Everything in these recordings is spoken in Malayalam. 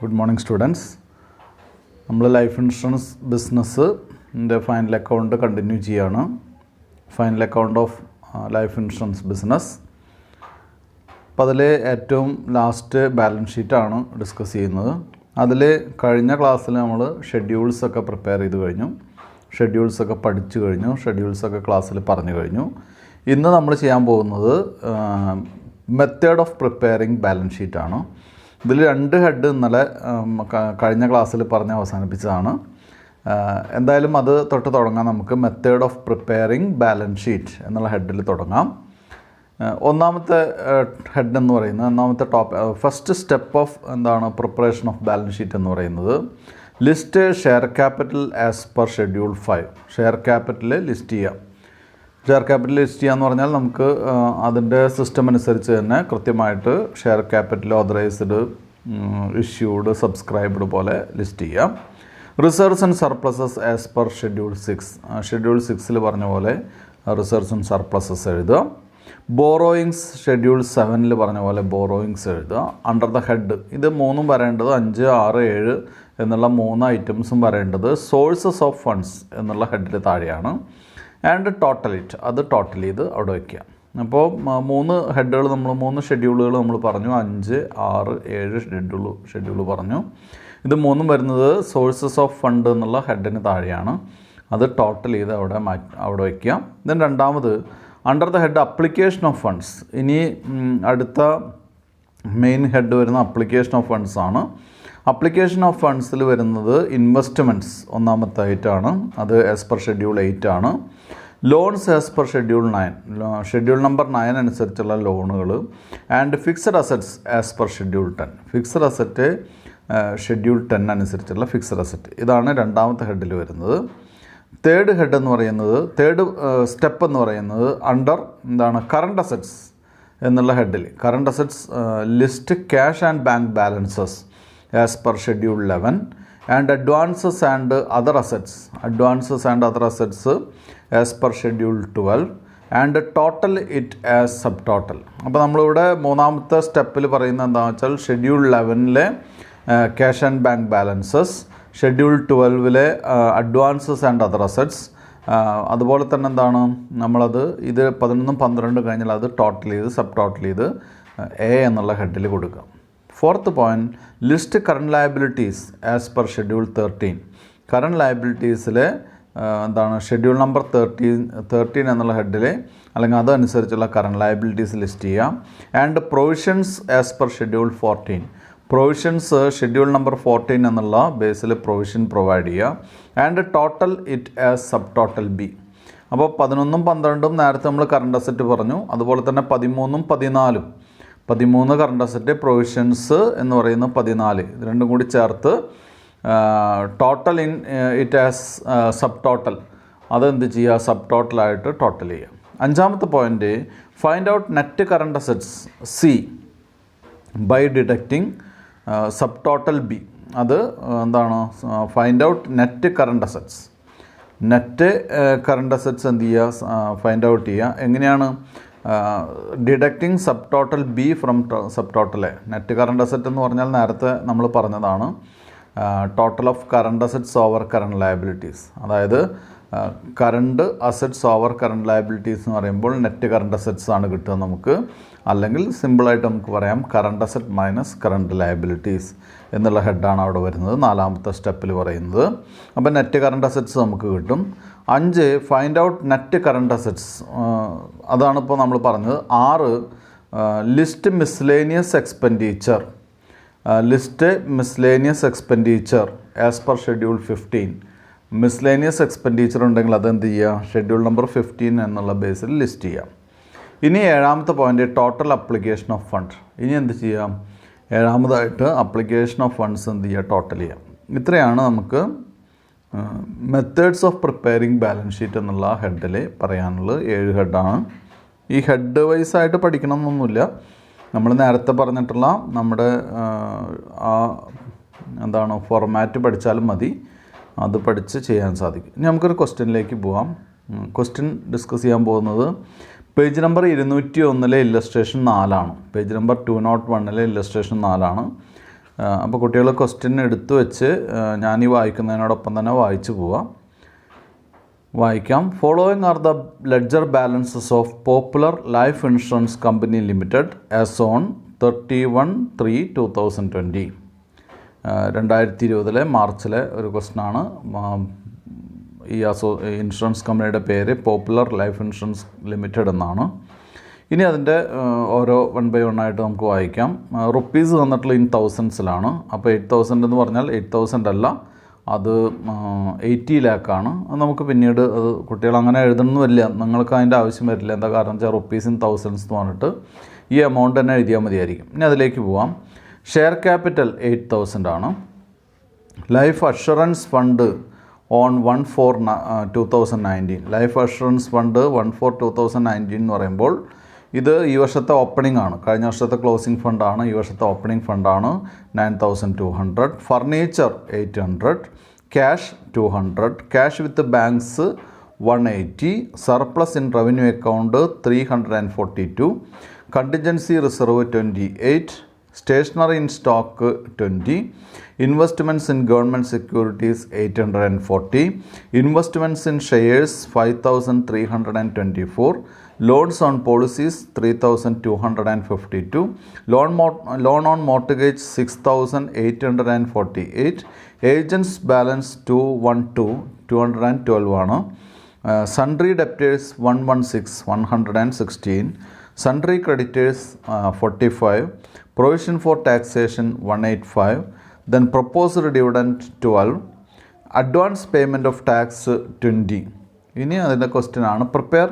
Good morning, students. നമ്മൾ ലൈഫ് ഇൻഷുറൻസ് ബിസിനസ്സിൻ്റെ ഫൈനൽ അക്കൗണ്ട് കണ്ടിന്യൂ ചെയ്യുകയാണ്. Final account of life insurance business. അപ്പോൾ അതിൽ ഏറ്റവും ലാസ്റ്റ് ബാലൻസ് ഷീറ്റാണ് ഡിസ്കസ് ചെയ്യുന്നത്. അതിൽ കഴിഞ്ഞ ക്ലാസ്സിൽ നമ്മൾ ഷെഡ്യൂൾസൊക്കെ പ്രിപ്പയർ ചെയ്ത് കഴിഞ്ഞു, ഷെഡ്യൂൾസൊക്കെ പഠിച്ചു കഴിഞ്ഞു, ഷെഡ്യൂൾസൊക്കെ ക്ലാസ്സിൽ പറഞ്ഞു കഴിഞ്ഞു. ഇന്ന് നമ്മൾ ചെയ്യാൻ പോകുന്നത് മെത്തേഡ് ഓഫ് പ്രിപ്പയറിങ് ബാലൻസ് ഷീറ്റാണ്. ഇതിൽ 2 ഹെഡ് ഇന്നലെ കഴിഞ്ഞ ക്ലാസ്സിൽ പറഞ്ഞ് അവസാനിപ്പിച്ചതാണ്. എന്തായാലും അത് തൊട്ട് തുടങ്ങാം. നമുക്ക് method of preparing balance sheet എന്നുള്ള ഹെഡിൽ തുടങ്ങാം. ഒന്നാമത്തെ ഹെഡ് എന്ന് പറയുന്നത് first step of preparation of balance sheet എന്ന് പറയുന്നത് list share capital as per schedule 5. Share capital list ചെയ്യാം. ഷെയർ ക്യാപിറ്റൽ ലിസ്റ്റ് ചെയ്യാന്ന് പറഞ്ഞാൽ നമുക്ക് അതിൻ്റെ സിസ്റ്റം അനുസരിച്ച് തന്നെ കൃത്യമായിട്ട് share capital authorised, issued, subscribed പോലെ ലിസ്റ്റ് ചെയ്യാം. Reserves and surpluses as per schedule 6. Schedule 6 പറഞ്ഞ പോലെ റിസർവ്സ് ആൻഡ് സർപ്ലസസ് എഴുതുക. ബോറോയിങ്സ് ഷെഡ്യൂൾ 7 പറഞ്ഞ പോലെ ബോറോയിങ്സ് എഴുതുക. അണ്ടർ ദ ഹെഡ് ഇത് 3 വരേണ്ടത് 5, 6, 7 എന്നുള്ള 3 ഐറ്റംസും വരേണ്ടത് സോഴ്സസ് ഓഫ് ഫണ്ട്സ് എന്നുള്ള ഹെഡിൽ താഴെയാണ്. ആൻഡ് ടോട്ടൽ ഇറ്റ്, അത് ടോട്ടൽ ചെയ്ത് അവിടെ വയ്ക്കുക. അപ്പോൾ 3 ഹെഡുകൾ 3 ഷെഡ്യൂളുകൾ നമ്മൾ പറഞ്ഞു. 5, 6, 7 ഷെഡ്യൂൾ പറഞ്ഞു. ഇത് 3 വരുന്നത് സോഴ്സസ് ഓഫ് ഫണ്ട് എന്നുള്ള ഹെഡിന് താഴെയാണ്. അത് ടോട്ടൽ ചെയ്ത് അവിടെ വയ്ക്കുക. ദെൻ രണ്ടാമത് under the head application of funds. ഇനി അടുത്ത മെയിൻ ഹെഡ് വരുന്ന അപ്ലിക്കേഷൻ ഓഫ് ഫണ്ട്സ് ആണ്. അപ്ലിക്കേഷൻ ഓഫ് ഫണ്ട്സിൽ വരുന്നത് ഇൻവെസ്റ്റ്മെൻറ്റ്സ് ഒന്നാമത്തായിട്ടാണ്. അത് ആസ് പെർ ഷെഡ്യൂൾ 8 ആണ്. Loans as per schedule 9, schedule number 9 അനുസരിച്ചുള്ള ലോണുകൾ. And fixed assets as per schedule 10. Fixed asset schedule 10 അനുസരിച്ചുള്ള ഫിക്സഡ് അസറ്റ്. ഇതാണ് രണ്ടാമത്തെ ഹെഡിൽ വരുന്നത്. തേർഡ് ഹെഡ് എന്ന് പറയുന്നത്, തേർഡ് സ്റ്റെപ്പ് എന്ന് പറയുന്നത് അണ്ടർ കറണ്ട് അസറ്റ്സ് എന്നുള്ള ഹെഡിൽ current assets list cash and bank balances as per schedule 11 and advances and other assets as per schedule 12 and total it as sub total. അപ്പോൾ നമ്മളിവിടെ മൂന്നാമത്തെ സ്റ്റെപ്പിൽ പറയുന്നത് എന്താണെന്ന് വെച്ചാൽ schedule 11 cash and bank balances, schedule 12 advances and other assets. അതുപോലെ തന്നെ നമ്മളത് ഇത് 11, 12 കഴിഞ്ഞാൽ അത് ടോട്ടൽ ചെയ്ത് സബ് ടോട്ടൽ ചെയ്ത് എ എന്നുള്ള ഹെഡിൽ കൊടുക്കുക. Fourth point list current liabilities as per schedule 13. Current ലയബിലിറ്റീസിലെ ഷെഡ്യൂൾ നമ്പർ 13 എന്നുള്ള ഹെഡിൽ അല്ലെങ്കിൽ അതനുസരിച്ചുള്ള കറണ്ട് ലയബിലിറ്റീസ് ലിസ്റ്റ് ചെയ്യാം. And provisions as per schedule 14. Provisions schedule number 14 എന്നുള്ള ബേസിൽ പ്രൊവിഷൻ പ്രൊവൈഡ് ചെയ്യുക. And total it as sub total B. അപ്പോൾ 11ഉം 12ഉം നേരത്തെ നമ്മൾ കറണ്ട് അസറ്റ് പറഞ്ഞു. അതുപോലെ തന്നെ 13ഉം 14. 13 കറണ്ട് അസറ്റ്, പ്രൊവിഷൻസ് എന്ന് പറയുന്നത് 14. ഇത് രണ്ടും കൂടി ചേർത്ത് total in it as sub total. അതെന്ത് ചെയ്യുക? സബ് ടോട്ടലായിട്ട് ടോട്ടൽ ചെയ്യുക. 5ാമത്തെ point find out net current assets C by deducting sub total B. അത് find out net current assets. Net current assets എന്ത് ചെയ്യുക? ഫൈൻഡ് ഔട്ട് ചെയ്യുക. എങ്ങനെയാണ്? Deducting sub total B from sub total A. Net current asset എന്ന് പറഞ്ഞാൽ നേരത്തെ നമ്മൾ പറഞ്ഞതാണ് total of current assets over current liabilities. അതായത് current assets over current liabilities എന്ന് പറയുമ്പോൾ നെറ്റ് കറണ്ട് അസറ്റ്സ് ആണ് കിട്ടുക നമുക്ക്. അല്ലെങ്കിൽ സിമ്പിളായിട്ട് നമുക്ക് പറയാം current asset minus current liabilities എന്നുള്ള ഹെഡാണ് അവിടെ വരുന്നത് 4ാമത്തെ സ്റ്റെപ്പിൽ പറയുന്നത്. അപ്പോൾ നെറ്റ് കറണ്ട് അസറ്റ്സ് നമുക്ക് കിട്ടും. 5 find out net current assets. അതാണിപ്പോൾ നമ്മൾ പറഞ്ഞത്. 6 list miscellaneous expenditure. List miscellaneous expenditure as per schedule 15. Miscellaneous expenditure ഉണ്ടെങ്കിൽ അതെന്ത് ചെയ്യുക? ഷെഡ്യൂൾ നമ്പർ 15 എന്നുള്ള ബേസിൽ ലിസ്റ്റ് ചെയ്യാം. ഇനി 7ാമത്തെ point total application of fund. ഇനി എന്ത് ചെയ്യാം? 7ാമതായിട്ട് അപ്ലിക്കേഷൻ ഓഫ് ഫണ്ട്സ് എന്ത് ചെയ്യുക? ടോട്ടൽ ചെയ്യാം. ഇത്രയാണ് നമുക്ക് methods of preparing balance sheet എന്നുള്ള ഹെഡിൽ പറയാനുള്ളത്. 7 ഹെഡാണ്. ഈ ഹെഡ് വൈസായിട്ട് പഠിക്കണമെന്നൊന്നുമില്ല. നമ്മൾ നേരത്തെ പറഞ്ഞിട്ടുള്ള നമ്മുടെ ഫോർമാറ്റ് പഠിച്ചാലും മതി. അത് പഠിച്ച് ചെയ്യാൻ സാധിക്കും. ഇനി നമുക്കൊരു ക്വസ്റ്റ്യനിലേക്ക് പോവാം. ക്വസ്റ്റ്യൻ ഡിസ്കസ് ചെയ്യാൻ പോകുന്നത് പേജ് നമ്പർ 201 ഇല്ലസ്ട്രേഷൻ 4 ആണ്. പേജ് നമ്പർ 201 ഇല്ലസ്ട്രേഷൻ 4 ആണ്. അപ്പോൾ കുട്ടികൾ ക്വസ്റ്റ്യൻ എടുത്തു വെച്ച് ഞാൻ ഈ വായിക്കുന്നതിനോടൊപ്പം തന്നെ വായിച്ചു പോവാം. വായിക്കാം. Following are the ledger balances of popular life insurance company limited as on 31/3/2020. 2020 മാർച്ചിലെ ഒരു ക്വസ്റ്റ്യനാണ്. ഈ ഇൻഷുറൻസ് കമ്പനിയുടെ പേര് പോപ്പുലർ ലൈഫ് ഇൻഷുറൻസ് ലിമിറ്റഡ് എന്നാണ്. ഇനി അതിൻ്റെ ഓരോ 1 by 1 ആയിട്ട് നമുക്ക് വായിക്കാം. റുപ്പീസ് തന്നിട്ടുള്ള ഇൻ തൗസൻഡ്സിലാണ്. അപ്പോൾ 8,000 എന്ന് പറഞ്ഞാൽ 8,000 അല്ല, അത് 80 ലാക്കാണ്. അത് നമുക്ക് പിന്നീട് അത് കുട്ടികൾ അങ്ങനെ എഴുതണമെന്നില്ല, നിങ്ങൾക്ക് അതിൻ്റെ ആവശ്യം വരില്ല. എന്താ കാരണം വെച്ചാൽ റുപ്പീസ് ഇൻ തൗസൻഡ്സ് എന്ന് പറഞ്ഞിട്ട് ഈ എമൗണ്ട് തന്നെ എഴുതിയാൽ മതിയായിരിക്കും. ഇനി അതിലേക്ക് പോവാം. ഷെയർ ക്യാപിറ്റൽ 8,000 ആണ്. Life assurance fund on 1/4/2019. Life assurance fund 1/4/2019 എന്ന് പറയുമ്പോൾ ഇത് ഈ വർഷത്തെ ഓപ്പണിംഗ് ആണ്. കഴിഞ്ഞ വർഷത്തെ ക്ലോസിംഗ് ഫണ്ടാണ്, ഈ വർഷത്തെ ഓപ്പണിംഗ് ഫണ്ടാണ്. 9,200. Furniture 800. Cash 200. Cash with banks 180. Surplus in revenue account 342. Contingency reserve 28. Stationery in stock 20. Investments in government securities 840. Investments in shares 5,324. Loans on policies 3,252. Loan on mortgage 6,848. Agents balance 212 ആണ്. Sundry debtors 116. Sundry creditors 45. Provision for taxation 185. Then proposed dividend 12. Advance payment of tax 20. ഇനി അതിൻ്റെ ക്വസ്റ്റ്യൻ ആണ്, prepare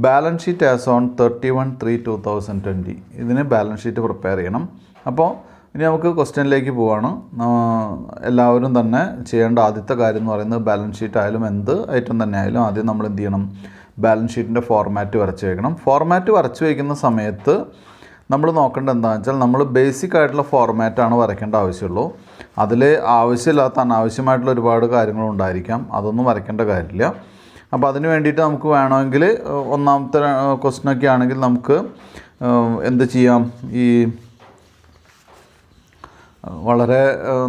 balance sheet as on 31/3/2020. ഇതിന് ബാലൻസ് ഷീറ്റ് പ്രിപ്പയർ ചെയ്യണം. അപ്പോൾ ഇനി നമുക്ക് ക്വസ്റ്റ്യനിലേക്ക് പോവാണ്. എല്ലാവരും തന്നെ ചെയ്യേണ്ട ആദ്യത്തെ കാര്യം എന്ന് പറയുന്നത് ബാലൻസ് ഷീറ്റ് ആയാലും എന്ത് ഐറ്റം തന്നെ ആയാലും ആദ്യം നമ്മൾ എന്ത് ചെയ്യണം, ബാലൻസ് ഷീറ്റിൻ്റെ ഫോർമാറ്റ് വരച്ച് വയ്ക്കണം. ഫോർമാറ്റ് വരച്ച് വയ്ക്കുന്ന സമയത്ത് നമ്മൾ നോക്കേണ്ടത് എന്താണെന്ന് വെച്ചാൽ നമ്മൾ ബേസിക് ആയിട്ടുള്ള ഫോർമാറ്റാണ് വരയ്ക്കേണ്ട ആവശ്യമുള്ളൂ. അതിൽ ആവശ്യമില്ലാത്ത അനാവശ്യമായിട്ടുള്ള ഒരുപാട് കാര്യങ്ങളുണ്ടായിരിക്കാം, അതൊന്നും വരയ്ക്കേണ്ട കാര്യമില്ല. അപ്പോൾ അതിന് വേണ്ടിയിട്ട് നമുക്ക് വേണമെങ്കിൽ ഒന്നാമത്തെ ക്വസ്റ്റ്യനൊക്കെ ആണെങ്കിൽ നമുക്ക് എന്ത് ചെയ്യാം, ഈ വളരെ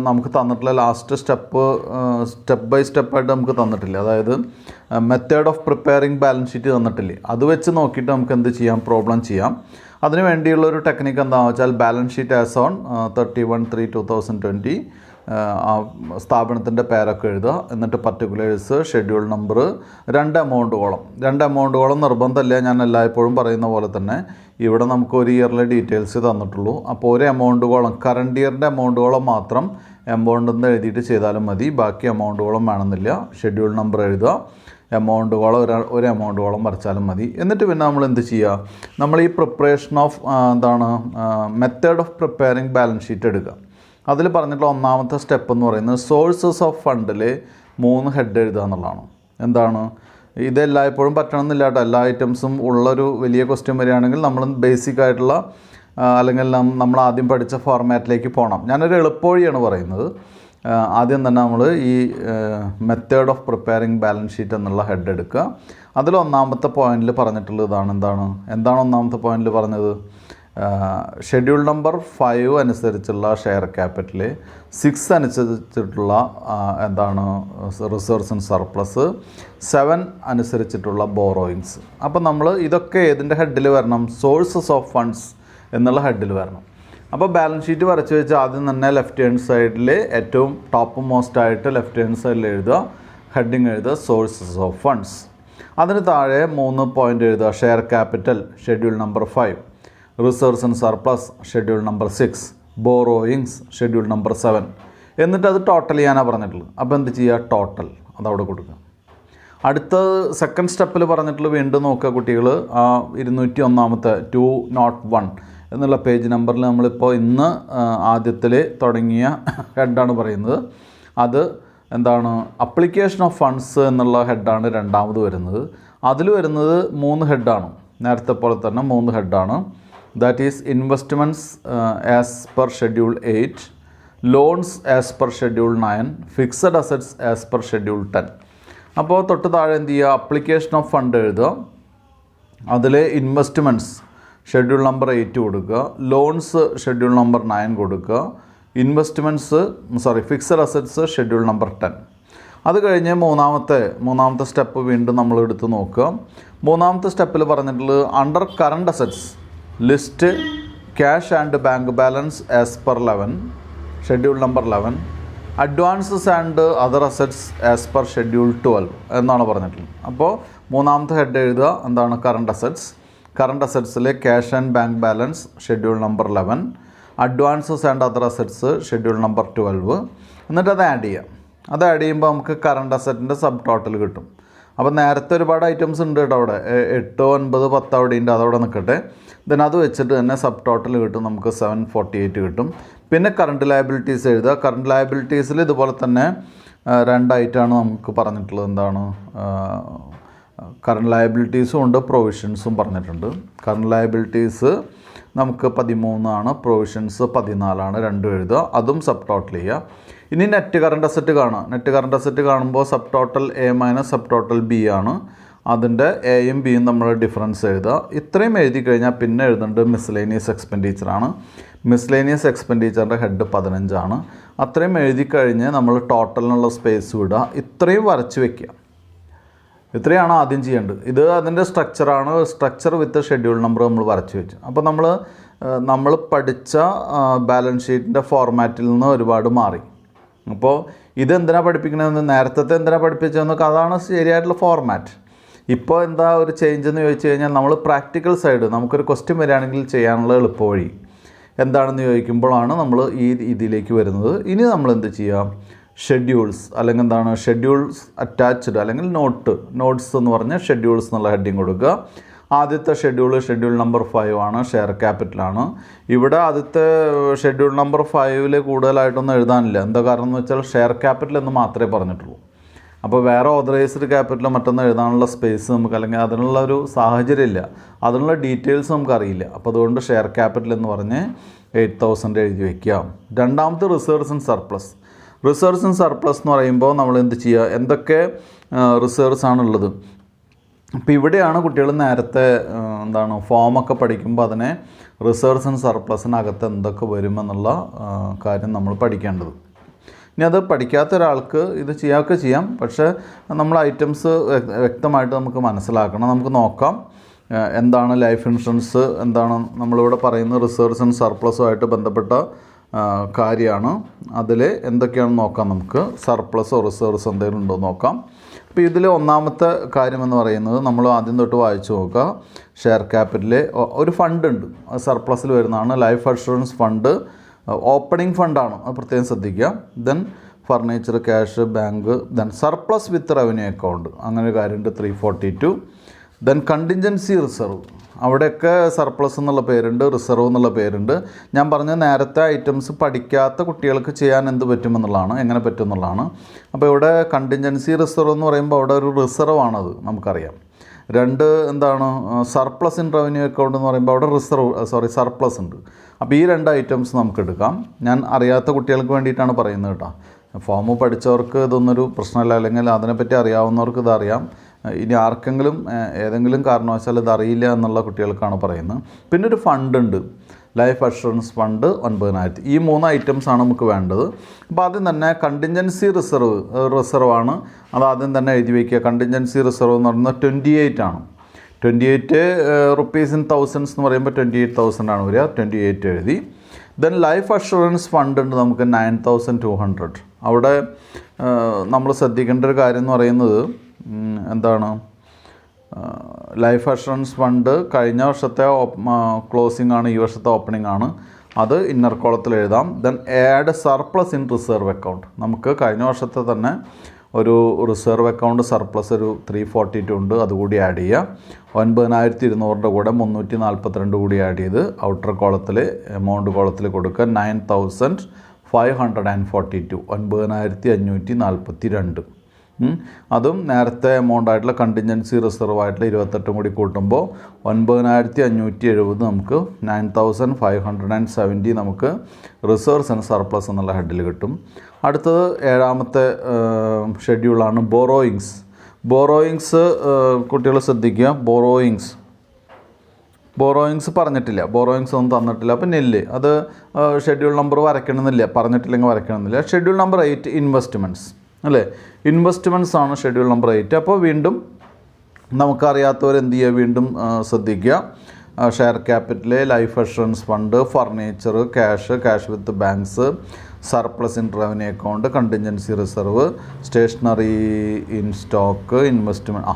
നമുക്ക് തന്നിട്ടുള്ള ലാസ്റ്റ് സ്റ്റെപ്പ് ബൈ സ്റ്റെപ്പായിട്ട് നമുക്ക് തന്നിട്ടില്ല. അതായത് method of preparing balance sheet തന്നിട്ടില്ലേ, അത് വെച്ച് നോക്കിയിട്ട് നമുക്ക് എന്ത് ചെയ്യാം, പ്രോബ്ലം ചെയ്യാം. അതിന് വേണ്ടിയുള്ളൊരു ടെക്നിക്ക് എന്താണെന്ന് വെച്ചാൽ ബാലൻസ് ഷീറ്റ് ആസ് ഓൺ 31/3/2020 സ്ഥാപനത്തിൻ്റെ പേരൊക്കെ എഴുതുക. എന്നിട്ട് പർട്ടിക്കുലേഴ്സ്, ഷെഡ്യൂൾ നമ്പർ, 2 എമൗണ്ടുകളും നിർബന്ധമില്ല. ഞാൻ എല്ലായ്പ്പോഴും പറയുന്ന പോലെ തന്നെ ഇവിടെ നമുക്ക് ഒരു ഇയറിലെ ഡീറ്റെയിൽസ് തന്നിട്ടുള്ളൂ. അപ്പോൾ ഒരു എമൗണ്ടുകളും കറണ്ട് ഇയറിൻ്റെ എമൗണ്ടുകളും മാത്രം എമൗണ്ടെന്ന് എഴുതിയിട്ട് ചെയ്താലും മതി, ബാക്കി എമൗണ്ടുകളും വേണമെന്നില്ല. ഷെഡ്യൂൾ നമ്പർ എഴുതുക, എമൗണ്ടുകളും ഒരു എമൗണ്ടുകളും വരച്ചാലും മതി. എന്നിട്ട് പിന്നെ നമ്മൾ എന്ത് ചെയ്യുക, നമ്മൾ ഈ preparation of method of preparing balance sheet എടുക്കുക. അതിൽ പറഞ്ഞിട്ടുള്ള ഒന്നാമത്തെ സ്റ്റെപ്പ് എന്ന് പറയുന്നത് സോഴ്സസ് ഓഫ് ഫണ്ടിൽ 3 ഹെഡ് എഴുതുക എന്നുള്ളതാണ്. എന്താണ് ഇതെല്ലായ്പ്പോഴും പറ്റണമെന്നില്ല കേട്ടോ. എല്ലാ ഐറ്റംസും ഉള്ളൊരു വലിയ ക്വസ്റ്റ്യൻ വരികയാണെങ്കിൽ നമ്മൾ ബേസിക് ആയിട്ടുള്ള അല്ലെങ്കിൽ നമ്മൾ ആദ്യം പഠിച്ച ഫോർമാറ്റിലേക്ക് പോകണം. ഞാനൊരു എളുപ്പവഴിയാണ് പറയുന്നത്. ആദ്യം തന്നെ നമ്മൾ ഈ method of preparing balance sheet എന്നുള്ള ഹെഡ് എടുക്കുക. അതിൽ ഒന്നാമത്തെ പോയിന്റിൽ പറഞ്ഞിട്ടുള്ളത് എന്താണ് ഒന്നാമത്തെ പോയിന്റിൽ പറഞ്ഞത്, ഷെഡ്യൂൾ നമ്പർ 5 അനുസരിച്ചുള്ള ഷെയർ ക്യാപിറ്റൽ, 6 അനുസരിച്ചിട്ടുള്ള റിസർവ്സ് ആൻഡ് സർപ്ലസ്, 7 അനുസരിച്ചിട്ടുള്ള ബോറോയിങ്സ്. അപ്പം നമ്മൾ ഇതൊക്കെ ഏതിൻ്റെ ഹെഡിൽ വരണം, സോഴ്സസ് ഓഫ് ഫണ്ട്സ് എന്നുള്ള ഹെഡിൽ വരണം. അപ്പോൾ ബാലൻസ് ഷീറ്റ് വരച്ച് വെച്ച് ആദ്യം തന്നെ ലെഫ്റ്റ് ഹാൻഡ് സൈഡിൽ ഏറ്റവും ടോപ്പ് മോസ്റ്റ് ആയിട്ട് ലെഫ്റ്റ് ഹാൻഡ് സൈഡിൽ എഴുതുക, ഹെഡിങ് എഴുതുക സോഴ്സസ് ഓഫ് ഫണ്ട്സ്. അതിന് താഴെ 3 പോയിൻ്റ് എഴുതുക, share capital schedule number 5, reserves and surplus schedule number 6, borrowings schedule number 7. എന്നിട്ട് അത് ടോട്ടൽ ചെയ്യാനാണ് പറഞ്ഞിട്ടുള്ളത്. അപ്പോൾ എന്ത് ചെയ്യുക, ടോട്ടൽ അതവിടെ കൊടുക്കുക. അടുത്ത സെക്കൻഡ് സ്റ്റെപ്പിൽ പറഞ്ഞിട്ടുള്ള വീണ്ടും നോക്കുക കുട്ടികൾ, 201 201 എന്നുള്ള പേജ് നമ്പറിൽ നമ്മളിപ്പോൾ ഇന്ന് ആദ്യത്തിൽ തുടങ്ങിയ ഹെഡാണ് പറയുന്നത്. അത് എന്താണ്, അപ്ലിക്കേഷൻ ഓഫ് ഫണ്ട്സ് എന്നുള്ള ഹെഡാണ് രണ്ടാമത് വരുന്നത്. അതിൽ വരുന്നത് 3 ഹെഡാണ്, നേരത്തെ പോലെ തന്നെ 3 ഹെഡാണ്. That is investments as per schedule 8, loans as per schedule 9, fixed assets as per schedule 10. അപ്പോൾ തൊട്ട് താഴെ എന്ത് ചെയ്യുക, അപ്ലിക്കേഷൻ ഓഫ് ഫണ്ട് എഴുതുക. അതിൽ ഇൻവെസ്റ്റ്മെൻറ്റ്സ് ഷെഡ്യൂൾ നമ്പർ 8 കൊടുക്കുക, ലോൺസ് ഷെഡ്യൂൾ നമ്പർ 9 കൊടുക്കുക, ഫിക്സഡ് അസറ്റ്സ് ഷെഡ്യൂൾ നമ്പർ 10. അത് കഴിഞ്ഞ് മൂന്നാമത്തെ സ്റ്റെപ്പ് വീണ്ടും നമ്മൾ എടുത്ത് നോക്കുക. മൂന്നാമത്തെ സ്റ്റെപ്പിൽ പറഞ്ഞിട്ടുള്ളത് under current assets list cash and bank balance as per 11 schedule number 11 advances and other assets as per schedule 12 എന്നാണ് പറഞ്ഞിട്ടുള്ളത്. അപ്പോൾ മൂന്നാമത്തെ ഹെഡ് എഴുതുക എന്താണ് കറണ്ട് അസറ്റ്സിലെ cash and bank balance schedule number 11 advances and other assets schedule number 12 എന്നിട്ട് അത് ആഡ് ചെയ്യുമ്പോൾ നമുക്ക് കറണ്ട് അസറ്റിൻ്റെ സബ് ടോട്ടൽ കിട്ടും. അപ്പോൾ നേരത്തെ ഒരുപാട് ഐറ്റംസ് ഉണ്ട് കേട്ടോ അവിടെ 8, 9, 10 അവിടെ ഉണ്ട്, അതവിടെ നിൽക്കട്ടെ. ദെൻ അത് വെച്ചിട്ട് തന്നെ സബ് ടോട്ടൽ കിട്ടും, നമുക്ക് 748 കിട്ടും. പിന്നെ കറണ്ട് ലയബിലിറ്റീസ് എഴുതുക. കറണ്ട് ലയബിലിറ്റീസിൽ ഇതുപോലെ തന്നെ രണ്ടായിട്ടാണ് നമുക്ക് പറഞ്ഞിട്ടുള്ളത്. എന്താണ് കറണ്ട് ലയബിലിറ്റീസും ഉണ്ട്, പ്രൊവിഷൻസും പറഞ്ഞിട്ടുണ്ട്. കറണ്ട് ലയബിലിറ്റീസ് നമുക്ക് 13 ആണ്, പ്രൊവിഷൻസ് 14 ആണ്, രണ്ടും എഴുതുക. അതും സബ് ടോട്ടൽ ചെയ്യുക. ഇനി നെറ്റ് കറണ്ട് അസറ്റ് കാണുക. നെറ്റ് കറണ്ട് അസറ്റ് കാണുമ്പോൾ sub total A minus sub total B ആണ്. അതിൻ്റെ എയും ബിയും നമ്മൾ ഡിഫറൻസ് എഴുതുക. ഇത്രയും എഴുതി കഴിഞ്ഞാൽ പിന്നെ എഴുതേണ്ടത് മിസ്ലേനിയസ് എക്സ്പെൻഡിച്ചറാണ്. മിസ്ലേനിയസ് എക്സ്പെൻഡിച്ചറിൻ്റെ ഹെഡ് 15 ആണ്. അത്രയും എഴുതി കഴിഞ്ഞ് നമ്മൾ ടോട്ടലിനുള്ള സ്പേസ് വിടുക. ഇത്രയും വരച്ച് വയ്ക്കുക. ഇത്രയാണ് ആദ്യം ചെയ്യേണ്ടത്. ഇത് അതിൻ്റെ സ്ട്രക്ചറാണ്. സ്ട്രക്ചർ വിത്ത് ഷെഡ്യൂൾ നമ്പർ നമ്മൾ വരച്ച് വെച്ചു. അപ്പോൾ നമ്മൾ പഠിച്ച ബാലൻസ് ഷീറ്റിൻ്റെ ഫോർമാറ്റിൽ നിന്ന് ഒരുപാട് മാറി. അപ്പോൾ ഇതെന്തിനാണ് പഠിപ്പിക്കണമെന്ന്, നേരത്തെ എന്തിനാണ് പഠിപ്പിച്ചതെന്നൊക്കെ അതാണ് ശരിയായിട്ടുള്ള ഫോർമാറ്റ്. ഇപ്പോൾ എന്താ ഒരു ചേഞ്ച് എന്ന് ചോദിച്ചു കഴിഞ്ഞാൽ നമ്മൾ പ്രാക്ടിക്കൽ സൈഡ് നമുക്കൊരു ക്വസ്റ്റ്യൻ വരികയാണെങ്കിൽ ചെയ്യാനുള്ള എളുപ്പവഴി എന്താണെന്ന് ചോദിക്കുമ്പോഴാണ് നമ്മൾ ഈ ഇതിലേക്ക് വരുന്നത്. ഇനി നമ്മൾ എന്ത് ചെയ്യാം, ഷെഡ്യൂൾസ് അല്ലെങ്കിൽ എന്താണ് ഷെഡ്യൂൾസ് അറ്റാച്ച്ഡ് അല്ലെങ്കിൽ നോട്ട്സ് എന്ന് പറഞ്ഞ് ഷെഡ്യൂൾസ് എന്നുള്ള ഹെഡിങ് കൊടുക്കുക. ആദ്യത്തെ ഷെഡ്യൂൾ നമ്പർ 5 ആണ്, ഷെയർ ക്യാപിറ്റലാണ്. ഇവിടെ ആദ്യത്തെ ഷെഡ്യൂൾ നമ്പർ 5 കൂടുതലായിട്ടൊന്നും എഴുതാനില്ല. എന്താ കാരണം എന്ന് വെച്ചാൽ ഷെയർ ക്യാപിറ്റൽ എന്ന് മാത്രമേ പറഞ്ഞിട്ടുള്ളൂ. അപ്പോൾ വേറെ ഓതറൈസ്ഡ് ക്യാപിറ്റൽ മറ്റൊന്ന് എഴുതാനുള്ള സ്പേസ് നമുക്ക് അല്ലെങ്കിൽ അതിനുള്ള ഒരു സാഹചര്യം ഇല്ല, അതിനുള്ള ഡീറ്റെയിൽസ് നമുക്കറിയില്ല. അപ്പോൾ അതുകൊണ്ട് ഷെയർ ക്യാപിറ്റൽ എന്ന് പറഞ്ഞ് 8,000 എഴുതി വയ്ക്കാം. രണ്ടാമത്തെ റിസർവ്സ് ആൻഡ് സർപ്ലസ് എന്ന് പറയുമ്പോൾ നമ്മൾ എന്ത് ചെയ്യുക, എന്തൊക്കെ റിസർവ്സ് ആണുള്ളത്. അപ്പോൾ ഇവിടെയാണ് കുട്ടികൾ നേരത്തെ ഫോമൊക്കെ പഠിക്കുമ്പോൾ അതിനെ റിസർവ്സ് ആൻഡ് സർപ്ലസിനകത്ത് എന്തൊക്കെ വരുമെന്നുള്ള കാര്യം നമ്മൾ പഠിക്കേണ്ടത്. ഇനി അത് പഠിക്കാത്ത ഒരാൾക്ക് ഇത് ചെയ്യാം, പക്ഷേ നമ്മൾ ഐറ്റംസ് വ്യക്തമായിട്ട് നമുക്ക് മനസ്സിലാക്കണം. നമുക്ക് നോക്കാം എന്താണ് ലൈഫ് ഇൻഷുറൻസ്, എന്താണ് നമ്മളിവിടെ പറയുന്നത് റിസർവ്സ് ആൻഡ് സർപ്ലസുമായിട്ട് ബന്ധപ്പെട്ട കാര്യമാണ്. അതിൽ എന്തൊക്കെയാണെന്ന് നോക്കാം. നമുക്ക് സർപ്ലസോ റിസർവ്സ് എന്തെങ്കിലും ഉണ്ടോ നോക്കാം. അപ്പോൾ ഇതിൽ ഒന്നാമത്തെ കാര്യമെന്ന് പറയുന്നത് നമ്മൾ ആദ്യം തൊട്ട് വായിച്ചു നോക്കുക. ഷെയർ ക്യാപിറ്റലിൽ ഒരു ഫണ്ട് ഉണ്ട്, അത് സർപ്ലസിൽ വരുന്നതാണ്. ലൈഫ് അഷുറൻസ് ഫണ്ട് ഓപ്പണിംഗ് ഫണ്ടാണ്, അത് പ്രത്യേകം ശ്രദ്ധിക്കുക. Then furniture, cash, bank, then surplus with revenue account, അങ്ങനെ ഒരു കാര്യമുണ്ട് 342. ദെൻ കണ്ടിൻജൻസി റിസർവ്, അവിടെയൊക്കെ സർപ്ലസ് എന്നുള്ള പേരുണ്ട്, റിസർവ് എന്നുള്ള പേരുണ്ട്. ഞാൻ പറഞ്ഞ നേരത്തെ ഐറ്റംസ് പഠിക്കാത്ത കുട്ടികൾക്ക് ചെയ്യാൻ എന്ത് പറ്റുമെന്നുള്ളതാണ്, എങ്ങനെ പറ്റും എന്നുള്ളതാണ്. അപ്പോൾ ഇവിടെ കണ്ടിൻജൻസി റിസർവ് എന്ന് പറയുമ്പോൾ അവിടെ ഒരു റിസർവ് ആണത് നമുക്കറിയാം. സർപ്ലസ് ഇൻ റവന്യൂ അക്കൗണ്ട് എന്ന് പറയുമ്പോൾ അവിടെ സർപ്ലസ് ഉണ്ട്. അപ്പോൾ ഈ രണ്ട് ഐറ്റംസ് നമുക്ക് എടുക്കാം. ഞാൻ അറിയാത്ത കുട്ടികൾക്ക് വേണ്ടിയിട്ടാണ് പറയുന്നത് കേട്ടോ. ഫോം പഠിച്ചവർക്ക് ഇതൊന്നൊരു പ്രശ്നമല്ല, അല്ലെങ്കിൽ അതിനെപ്പറ്റി അറിയാവുന്നവർക്ക് ഇതറിയാം. ഇനി ആർക്കെങ്കിലും ഏതെങ്കിലും കാരണവശാൽ ഇതറിയില്ല എന്നുള്ള കുട്ടികൾക്കാണ് പറയുന്നത്. പിന്നെ ഒരു ഫണ്ട് ഉണ്ട്, ലൈഫ് അഷുറൻസ് ഫണ്ട് 9,000. ഈ 3 ഐറ്റംസാണ് നമുക്ക് വേണ്ടത്. അപ്പോൾ ആദ്യം തന്നെ കണ്ടിൻജൻസി റിസർവ് ആണ്, അത് ആദ്യം തന്നെ എഴുതി വയ്ക്കുക. കണ്ടിൻജൻസി റിസർവ് എന്ന് പറയുന്നത് 28 ആണ്. 28 റുപ്പീസ് ഇൻ തൗസൻഡ്സ് എന്ന് പറയുമ്പോൾ 28,000 ആണ് വരിക. 28 എഴുതി. ദെൻ ലൈഫ് അഷുറൻസ് ഫണ്ട് ഉണ്ട് നമുക്ക് 9,200. അവിടെ നമ്മൾ ശ്രദ്ധിക്കേണ്ട ഒരു കാര്യം എന്ന് പറയുന്നത് ലൈഫ് അഷുറൻസ് ഫണ്ട് കഴിഞ്ഞ വർഷത്തെ ക്ലോസിംഗ് ആണ്, ഈ വർഷത്തെ ഓപ്പണിംഗ് ആണ്. അത് ഇന്നർ കോളത്തിൽ എഴുതാം. Then add surplus in reserve account, നമുക്ക് കഴിഞ്ഞ വർഷത്തെ തന്നെ ഒരു റിസർവ് അക്കൗണ്ട് സർപ്ലസ് ഒരു 342 ഉണ്ട്, അതുകൂടി ആഡ് ചെയ്യുക. 9,200 കൂടെ 342 കൂടി ആഡ് ചെയ്ത് ഔട്ടർ കോളത്തിൽ എമൗണ്ട് കോളത്തിൽ കൊടുക്കുക. 9,542, 9,542. അതും നേരത്തെ എമൗണ്ട് ആയിട്ടുള്ള കണ്ടിൻജൻസി റിസർവ് ആയിട്ടുള്ള 28 കൂടി കൂട്ടുമ്പോൾ 9,570 നമുക്ക് 9,570 നമുക്ക് റിസർവ്സ് ആൻഡ് സർപ്ലസ് എന്നുള്ള ഹെഡിൽ കിട്ടും. അടുത്തത് 7ാമത്തെ ഷെഡ്യൂളാണ് ബോറോയിങ്സ്. കുട്ടികൾ ശ്രദ്ധിക്കുക. ബോറോയിങ്സ് പറഞ്ഞിട്ടില്ല, ബോറോയിങ്സ് ഒന്നും തന്നിട്ടില്ല. അപ്പം നെല്ല് അത് ഷെഡ്യൂൾ നമ്പർ വരയ്ക്കണമെന്നില്ല, പറഞ്ഞിട്ടില്ലെങ്കിൽ വരയ്ക്കണമെന്നില്ല. ഷെഡ്യൂൾ നമ്പർ 8 ഇൻവെസ്റ്റ്മെൻറ്റ്സ് അല്ലേ, ഇൻവെസ്റ്റ്മെൻറ്റ്സ് ആണ് ഷെഡ്യൂൾ നമ്പർ 8. അപ്പോൾ വീണ്ടും നമുക്കറിയാത്തവർ എന്ത് ചെയ്യുക, വീണ്ടും ശ്രദ്ധിക്കുക. Share capital, life assurance fund, furniture, cash with banks, surplus in revenue account, contingency reserve, stationery in stock, investment.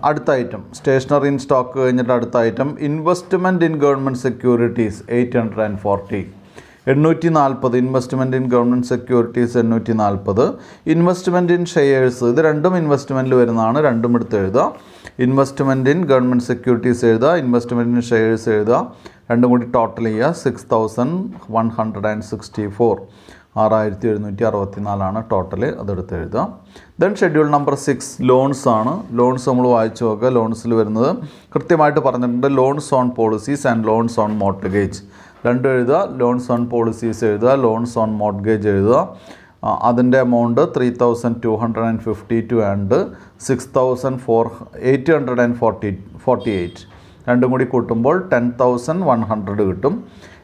അടുത്ത ഐറ്റം സ്റ്റേഷനറി ഇൻ സ്റ്റോക്ക് കഴിഞ്ഞിട്ട് അടുത്ത item investment in government securities 840, 840. Investment in government securities 840. Investment in shares, ഇത് രണ്ടും ഇൻവെസ്റ്റ്മെൻറ്റിൽ വരുന്നതാണ്, രണ്ടും എടുത്ത് എഴുതുക. ഇൻവെസ്റ്റ്മെൻറ്റ് ഇൻ ഗവൺമെൻറ് സെക്യൂരിറ്റീസ് എഴുതുക, ഇൻവെസ്റ്റ്മെൻറ്റ് ഇൻ ഷെയർസ് എഴുതുക, രണ്ടും കൂടി ടോട്ടൽ ചെയ്യുക. 6164, 6764 ടോട്ടൽ, അതെടുത്ത് എഴുതുക. ദെൻ ഷെഡ്യൂൾ നമ്പർ 6 ലോൺസ് ആണ്. ലോൺസ് നമ്മൾ വായിച്ചു നോക്കുക. ലോൺസിൽ വരുന്നത് കൃത്യമായിട്ട് പറഞ്ഞിട്ടുണ്ട്, loans on policies and loans on mortgage രണ്ടും എഴുതുക. ലോൺസ് ഓൺ പോളിസീസ് എഴുതുക, ലോൺസ് ഓൺ മോർട്ട്ഗേജ് എഴുതുക. അതിൻ്റെ എമൗണ്ട് 3252 ആൻഡ് 6848 രണ്ടും കൂടി കൂട്ടുമ്പോൾ 10,100 കിട്ടും.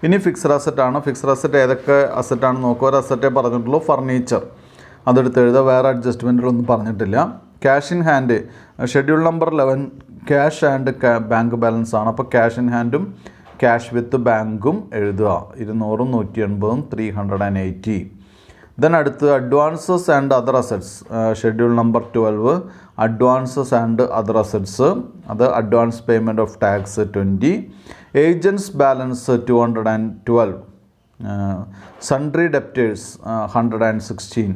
ഇനി ഫിക്സഡ് അസറ്റ് ആണ്. ഫിക്സഡ് അസറ്റ് ഏതൊക്കെ അസറ്റാണെന്ന് നോക്കുക. ഒരു അസറ്റേ പറഞ്ഞിട്ടുള്ളൂ, ഫർണിച്ചർ, അതെടുത്ത് എഴുതുക. വേറെ അഡ്ജസ്റ്റ്മെൻറ്റുകളൊന്നും പറഞ്ഞിട്ടില്ല. Cash in hand schedule number 11 cash and bank balance ആണ്. അപ്പോൾ ക്യാഷ് ഇൻ ഹാൻഡും ക്യാഷ് വിത്ത് ബാങ്കും എഴുതുക. 200, 180, 380. ദെൻ അടുത്ത് advances and other assets schedule number 12 advances and other assets, അത് advance payment of tax 20, agents balance 212, sundry debtors 116,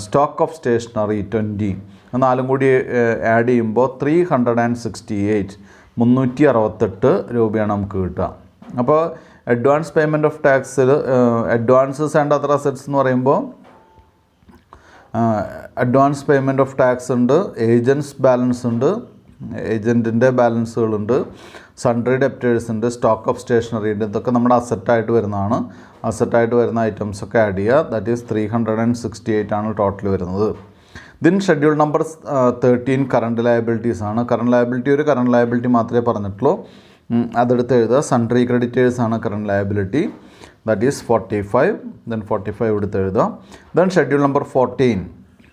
stock of stationery 20. നാലും കൂടി ആഡ് ചെയ്യുമ്പോൾ 368, 368 രൂപയാണ് നമുക്ക് കിട്ടുക. അപ്പോൾ അഡ്വാൻസ് പേയ്മെൻറ്റ് ഓഫ് ടാക്സിൽ അഡ്വാൻസസ് ആൻഡ് അതർ അസറ്റ്സ് എന്ന് പറയുമ്പോൾ അഡ്വാൻസ് പേയ്മെൻറ്റ് ഓഫ് ടാക്സ് ഉണ്ട്, ഏജൻറ്റ്സ് ബാലൻസ് ഉണ്ട്, ഏജൻറ്റിൻ്റെ ബാലൻസുകളുണ്ട്, സൺട്രി ഡെപ്റ്റേഴ്സ് ഉണ്ട്, സ്റ്റോക്ക് ഓഫ് സ്റ്റേഷനറി ഉണ്ട്. ഇതൊക്കെ നമ്മുടെ അസറ്റായിട്ട് വരുന്നതാണ്. അസറ്റായിട്ട് വരുന്ന ഐറ്റംസൊക്കെ ആഡ് ചെയ്യുക. ദാറ്റ് ഈസ് 368 ആണ് ടോട്ടൽ വരുന്നത്. Then schedule number 13 current liabilities ആണ്. കറണ്ട് ലയബിലിറ്റി ഒരു കറണ്ട് ലയബിലിറ്റി മാത്രമേ പറഞ്ഞിട്ടുള്ളൂ, അതെടുത്ത് എഴുതുക. സൺട്രി ക്രെഡിറ്റേഴ്സ് ആണ് current liability, that is 45. Then 45 എടുത്ത് എഴുതുക. Then schedule number 14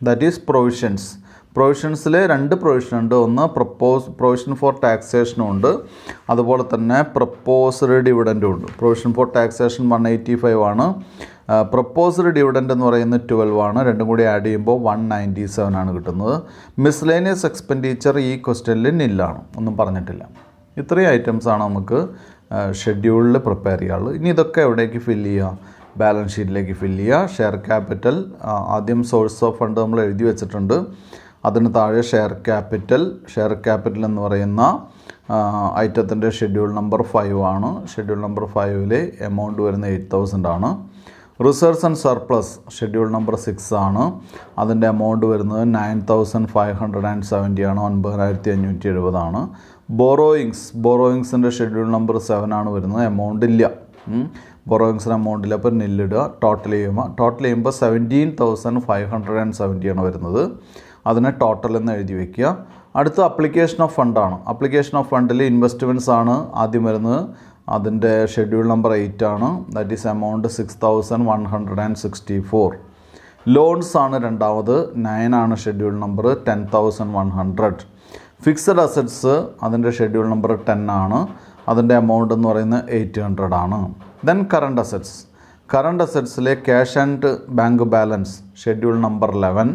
that is provisions. പ്രൊവിഷൻസിൽ 2 പ്രൊവിഷൻ ഉണ്ട്. ഒന്ന് പ്രൊവിഷൻ ഫോർ ടാക്സേഷനും ഉണ്ട്, അതുപോലെ തന്നെ പ്രപ്പോസ്ഡ് ഡിവിഡൻറ്റും ഉണ്ട്. പ്രൊവിഷൻ ഫോർ ടാക്സേഷൻ 185 ആണ്. പ്രപ്പോസ്ഡ് ഡിവിഡൻറ്റ് എന്ന് പറയുന്നത് 12 ആണ്. രണ്ടും കൂടി ആഡ് ചെയ്യുമ്പോൾ 197 ആണ് കിട്ടുന്നത്. മിസ്ലേനിയസ് എക്സ്പെൻഡിച്ചർ ഈ ക്വസ്റ്റ്യനിൽ നില്ലാണ്, ഒന്നും പറഞ്ഞിട്ടില്ല. ഇത്രയും ഐറ്റംസാണ് നമുക്ക് ഷെഡ്യൂളിൽ പ്രിപ്പയർ ചെയ്യാറുള്ളത്. ഇനി ഇതൊക്കെ എവിടേക്ക് ഫില്ല് ചെയ്യുക? ബാലൻസ് ഷീറ്റിലേക്ക് ഫില്ല് ചെയ്യുക. ഷെയർ ക്യാപിറ്റൽ ആദ്യം സോഴ്സ് ഓഫ് ഫണ്ട് നമ്മൾ എഴുതി വെച്ചിട്ടുണ്ട്. അതിന് താഴെ ഷെയർ ക്യാപിറ്റൽ എന്ന് പറയുന്ന ഐറ്റത്തിൻ്റെ ഷെഡ്യൂൾ നമ്പർ 5 ആണ്. ഷെഡ്യൂൾ നമ്പർ 5 എമൗണ്ട് വരുന്ന 8,000 ആണ്. Reserves and surplus schedule number 6 ആണ്. അതിൻ്റെ എമൗണ്ട് വരുന്നത് 9,570 ആണ്, 9,570 ആണ്. ബോറോയിങ്സിൻ്റെ ഷെഡ്യൂൾ നമ്പർ 7 ആണ് വരുന്നത്. എമൗണ്ട് ഇല്ല, ബോറോയിങ്സിന് എമൗണ്ട് ഇല്ല. അപ്പോൾ നില്ലിടുക. ടോട്ടൽ ചെയ്യുമ്പോൾ 17,570 ആണ് വരുന്നത്. അതിനെ ടോട്ടൽ എന്ന് എഴുതി വയ്ക്കുക. അടുത്ത അപ്ലിക്കേഷൻ ഓഫ് ഫണ്ടാണ്. അപ്ലിക്കേഷൻ ഓഫ് ഫണ്ടിൽ ഇൻവെസ്റ്റ്മെൻറ്റ്സ് ആണ് ആദ്യം വരുന്നത്. അതിൻ്റെ ഷെഡ്യൂൾ നമ്പർ 8 ആണ്. That is amount 6,164. ലോൺസ് ആണ് രണ്ടാമത്. 9 ആണ് ഷെഡ്യൂൾ നമ്പർ, 10,100. ഫിക്സഡ് അസറ്റ്സ് അതിൻ്റെ ഷെഡ്യൂൾ നമ്പർ 10 ആണ്. അതിൻ്റെ എമൗണ്ട് എന്ന് പറയുന്നത് 800 ആണ്. ദെൻ കറണ്ട് അസറ്റ്സിലെ cash and bank balance schedule number 11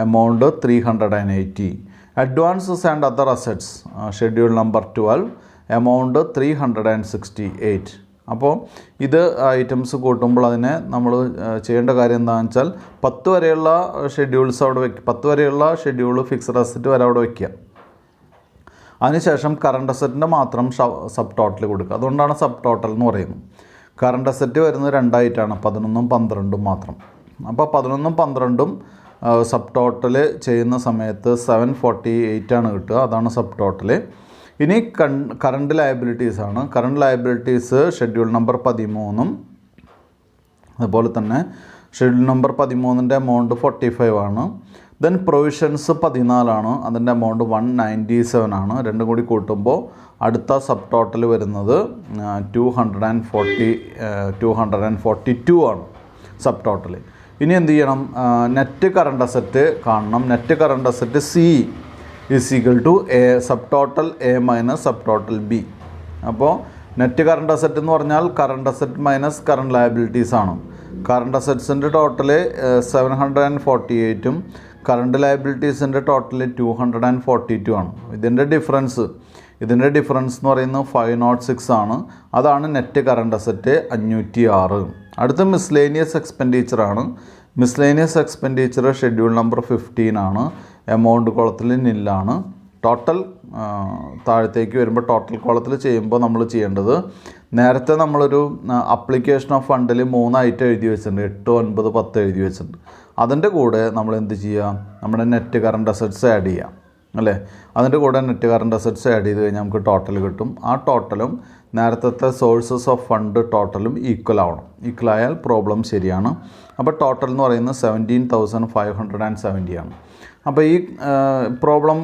amount 380. Advances and other assets schedule number 12 amount 368. അപ്പോൾ ഇത് ഐറ്റംസ് കൂട്ടുമ്പോൾ അതിനെ നമ്മൾ ചെയ്യേണ്ട കാര്യം എന്താണെന്ന് വെച്ചാൽ 10 വരെയുള്ള ഷെഡ്യൂൾസ് അവിടെ വയ്ക്കുക. 10 വരെയുള്ള ഷെഡ്യൂൾ ഫിക്സഡ് അസറ്റ് വരെ അവിടെ വയ്ക്കുക. അതിനുശേഷം കറണ്ട് അസറ്റിൻ്റെ മാത്രം സബ് ടോട്ടൽ കൊടുക്കുക. അതുകൊണ്ടാണ് സബ് ടോട്ടൽ എന്ന് പറയുന്നത്. കറണ്ട് അസറ്റ് വരുന്നത് 2 ആയിട്ടാണ്, 11ഉം 12ഉം മാത്രം. അപ്പോൾ 11ഉം 12ഉം സബ് ടോട്ടൽ ചെയ്യുന്ന സമയത്ത് 748 ആണ് കിട്ടുക. അതാണ് സബ് ടോട്ടൽ. ഇനി കറണ്ട് ലയബിലിറ്റീസ് ആണ്. കറണ്ട് ലയബിലിറ്റീസ് ഷെഡ്യൂൾ നമ്പർ 13ഉം അതുപോലെ തന്നെ ഷെഡ്യൂൾ നമ്പർ 13ൻ്റെ എമൗണ്ട് 45 ആണ്. ദെൻ പ്രൊവിഷൻസ് 14 ആണ്. അതിൻ്റെ എമൗണ്ട് 197 ആണ്. രണ്ടും കൂടി കൂട്ടുമ്പോൾ അടുത്ത സബ് ടോട്ടൽ വരുന്നത് 242 ആണ് സബ് ടോട്ടൽ. ഇനി എന്ത് ചെയ്യണം? നെറ്റ് കറണ്ട് അസറ്റ് കാണണം. Net current asset C is equal to A sub total A minus sub total B. അപ്പോൾ നെറ്റ് കറണ്ട് അസറ്റ് എന്ന് പറഞ്ഞാൽ current asset minus current liabilities ആണ്. കറണ്ട് അസറ്റ്സിൻ്റെ ടോട്ടൽ 748ഉം കറണ്ട് ലയബിലിറ്റീസിൻ്റെ ടോട്ടൽ 242 ആണ്. ഇതിൻ്റെ ഡിഫറൻസ് എന്ന് പറയുന്നത് 506 ആണ്. അതാണ് നെറ്റ് കറണ്ട് അസറ്റ് 506. അടുത്ത മിസ്ലേനിയസ് എക്സ്പെൻഡിച്ചറാണ്. മിസ്ലേനിയസ് എക്സ്പെൻഡിച്ചർ ഷെഡ്യൂൾ നമ്പർ 15 ആണ്. എമൗണ്ട് കോളത്തിൽ നില്ലാണ്. ടോട്ടൽ താഴത്തേക്ക് വരുമ്പോൾ ടോട്ടൽ കോളത്തിൽ ചെയ്യുമ്പോൾ നമ്മൾ ചെയ്യേണ്ടത്, നേരത്തെ നമ്മളൊരു അപ്ലിക്കേഷൻ ഓഫ് ഫണ്ടിൽ 3 ഐറ്റം എഴുതി വെച്ചിട്ടുണ്ട്, 8, 9, 10 എഴുതി വെച്ചിട്ടുണ്ട്. അതിൻ്റെ കൂടെ നമ്മൾ എന്ത് ചെയ്യുക? നമ്മുടെ നെറ്റ് കറണ്ട് അസറ്റ്സ് ആഡ് ചെയ്യാം അല്ലേ? അതിൻ്റെ കൂടെ നെറ്റ് കറണ്ട് അസറ്റ്സ് ആഡ് ചെയ്ത് കഴിഞ്ഞാൽ നമുക്ക് ടോട്ടൽ കിട്ടും. ആ ടോട്ടലും നേരത്തെ സോഴ്സസ് ഓഫ് ഫണ്ട് ടോട്ടലും ഈക്വൽ ആവണം. ഈക്വൽ ആയാൽ പ്രോബ്ലം ശരിയാണ്. അപ്പോൾ ടോട്ടൽ എന്ന് പറയുന്നത് 17,570 ആണ്. അപ്പോൾ ഈ പ്രോബ്ലം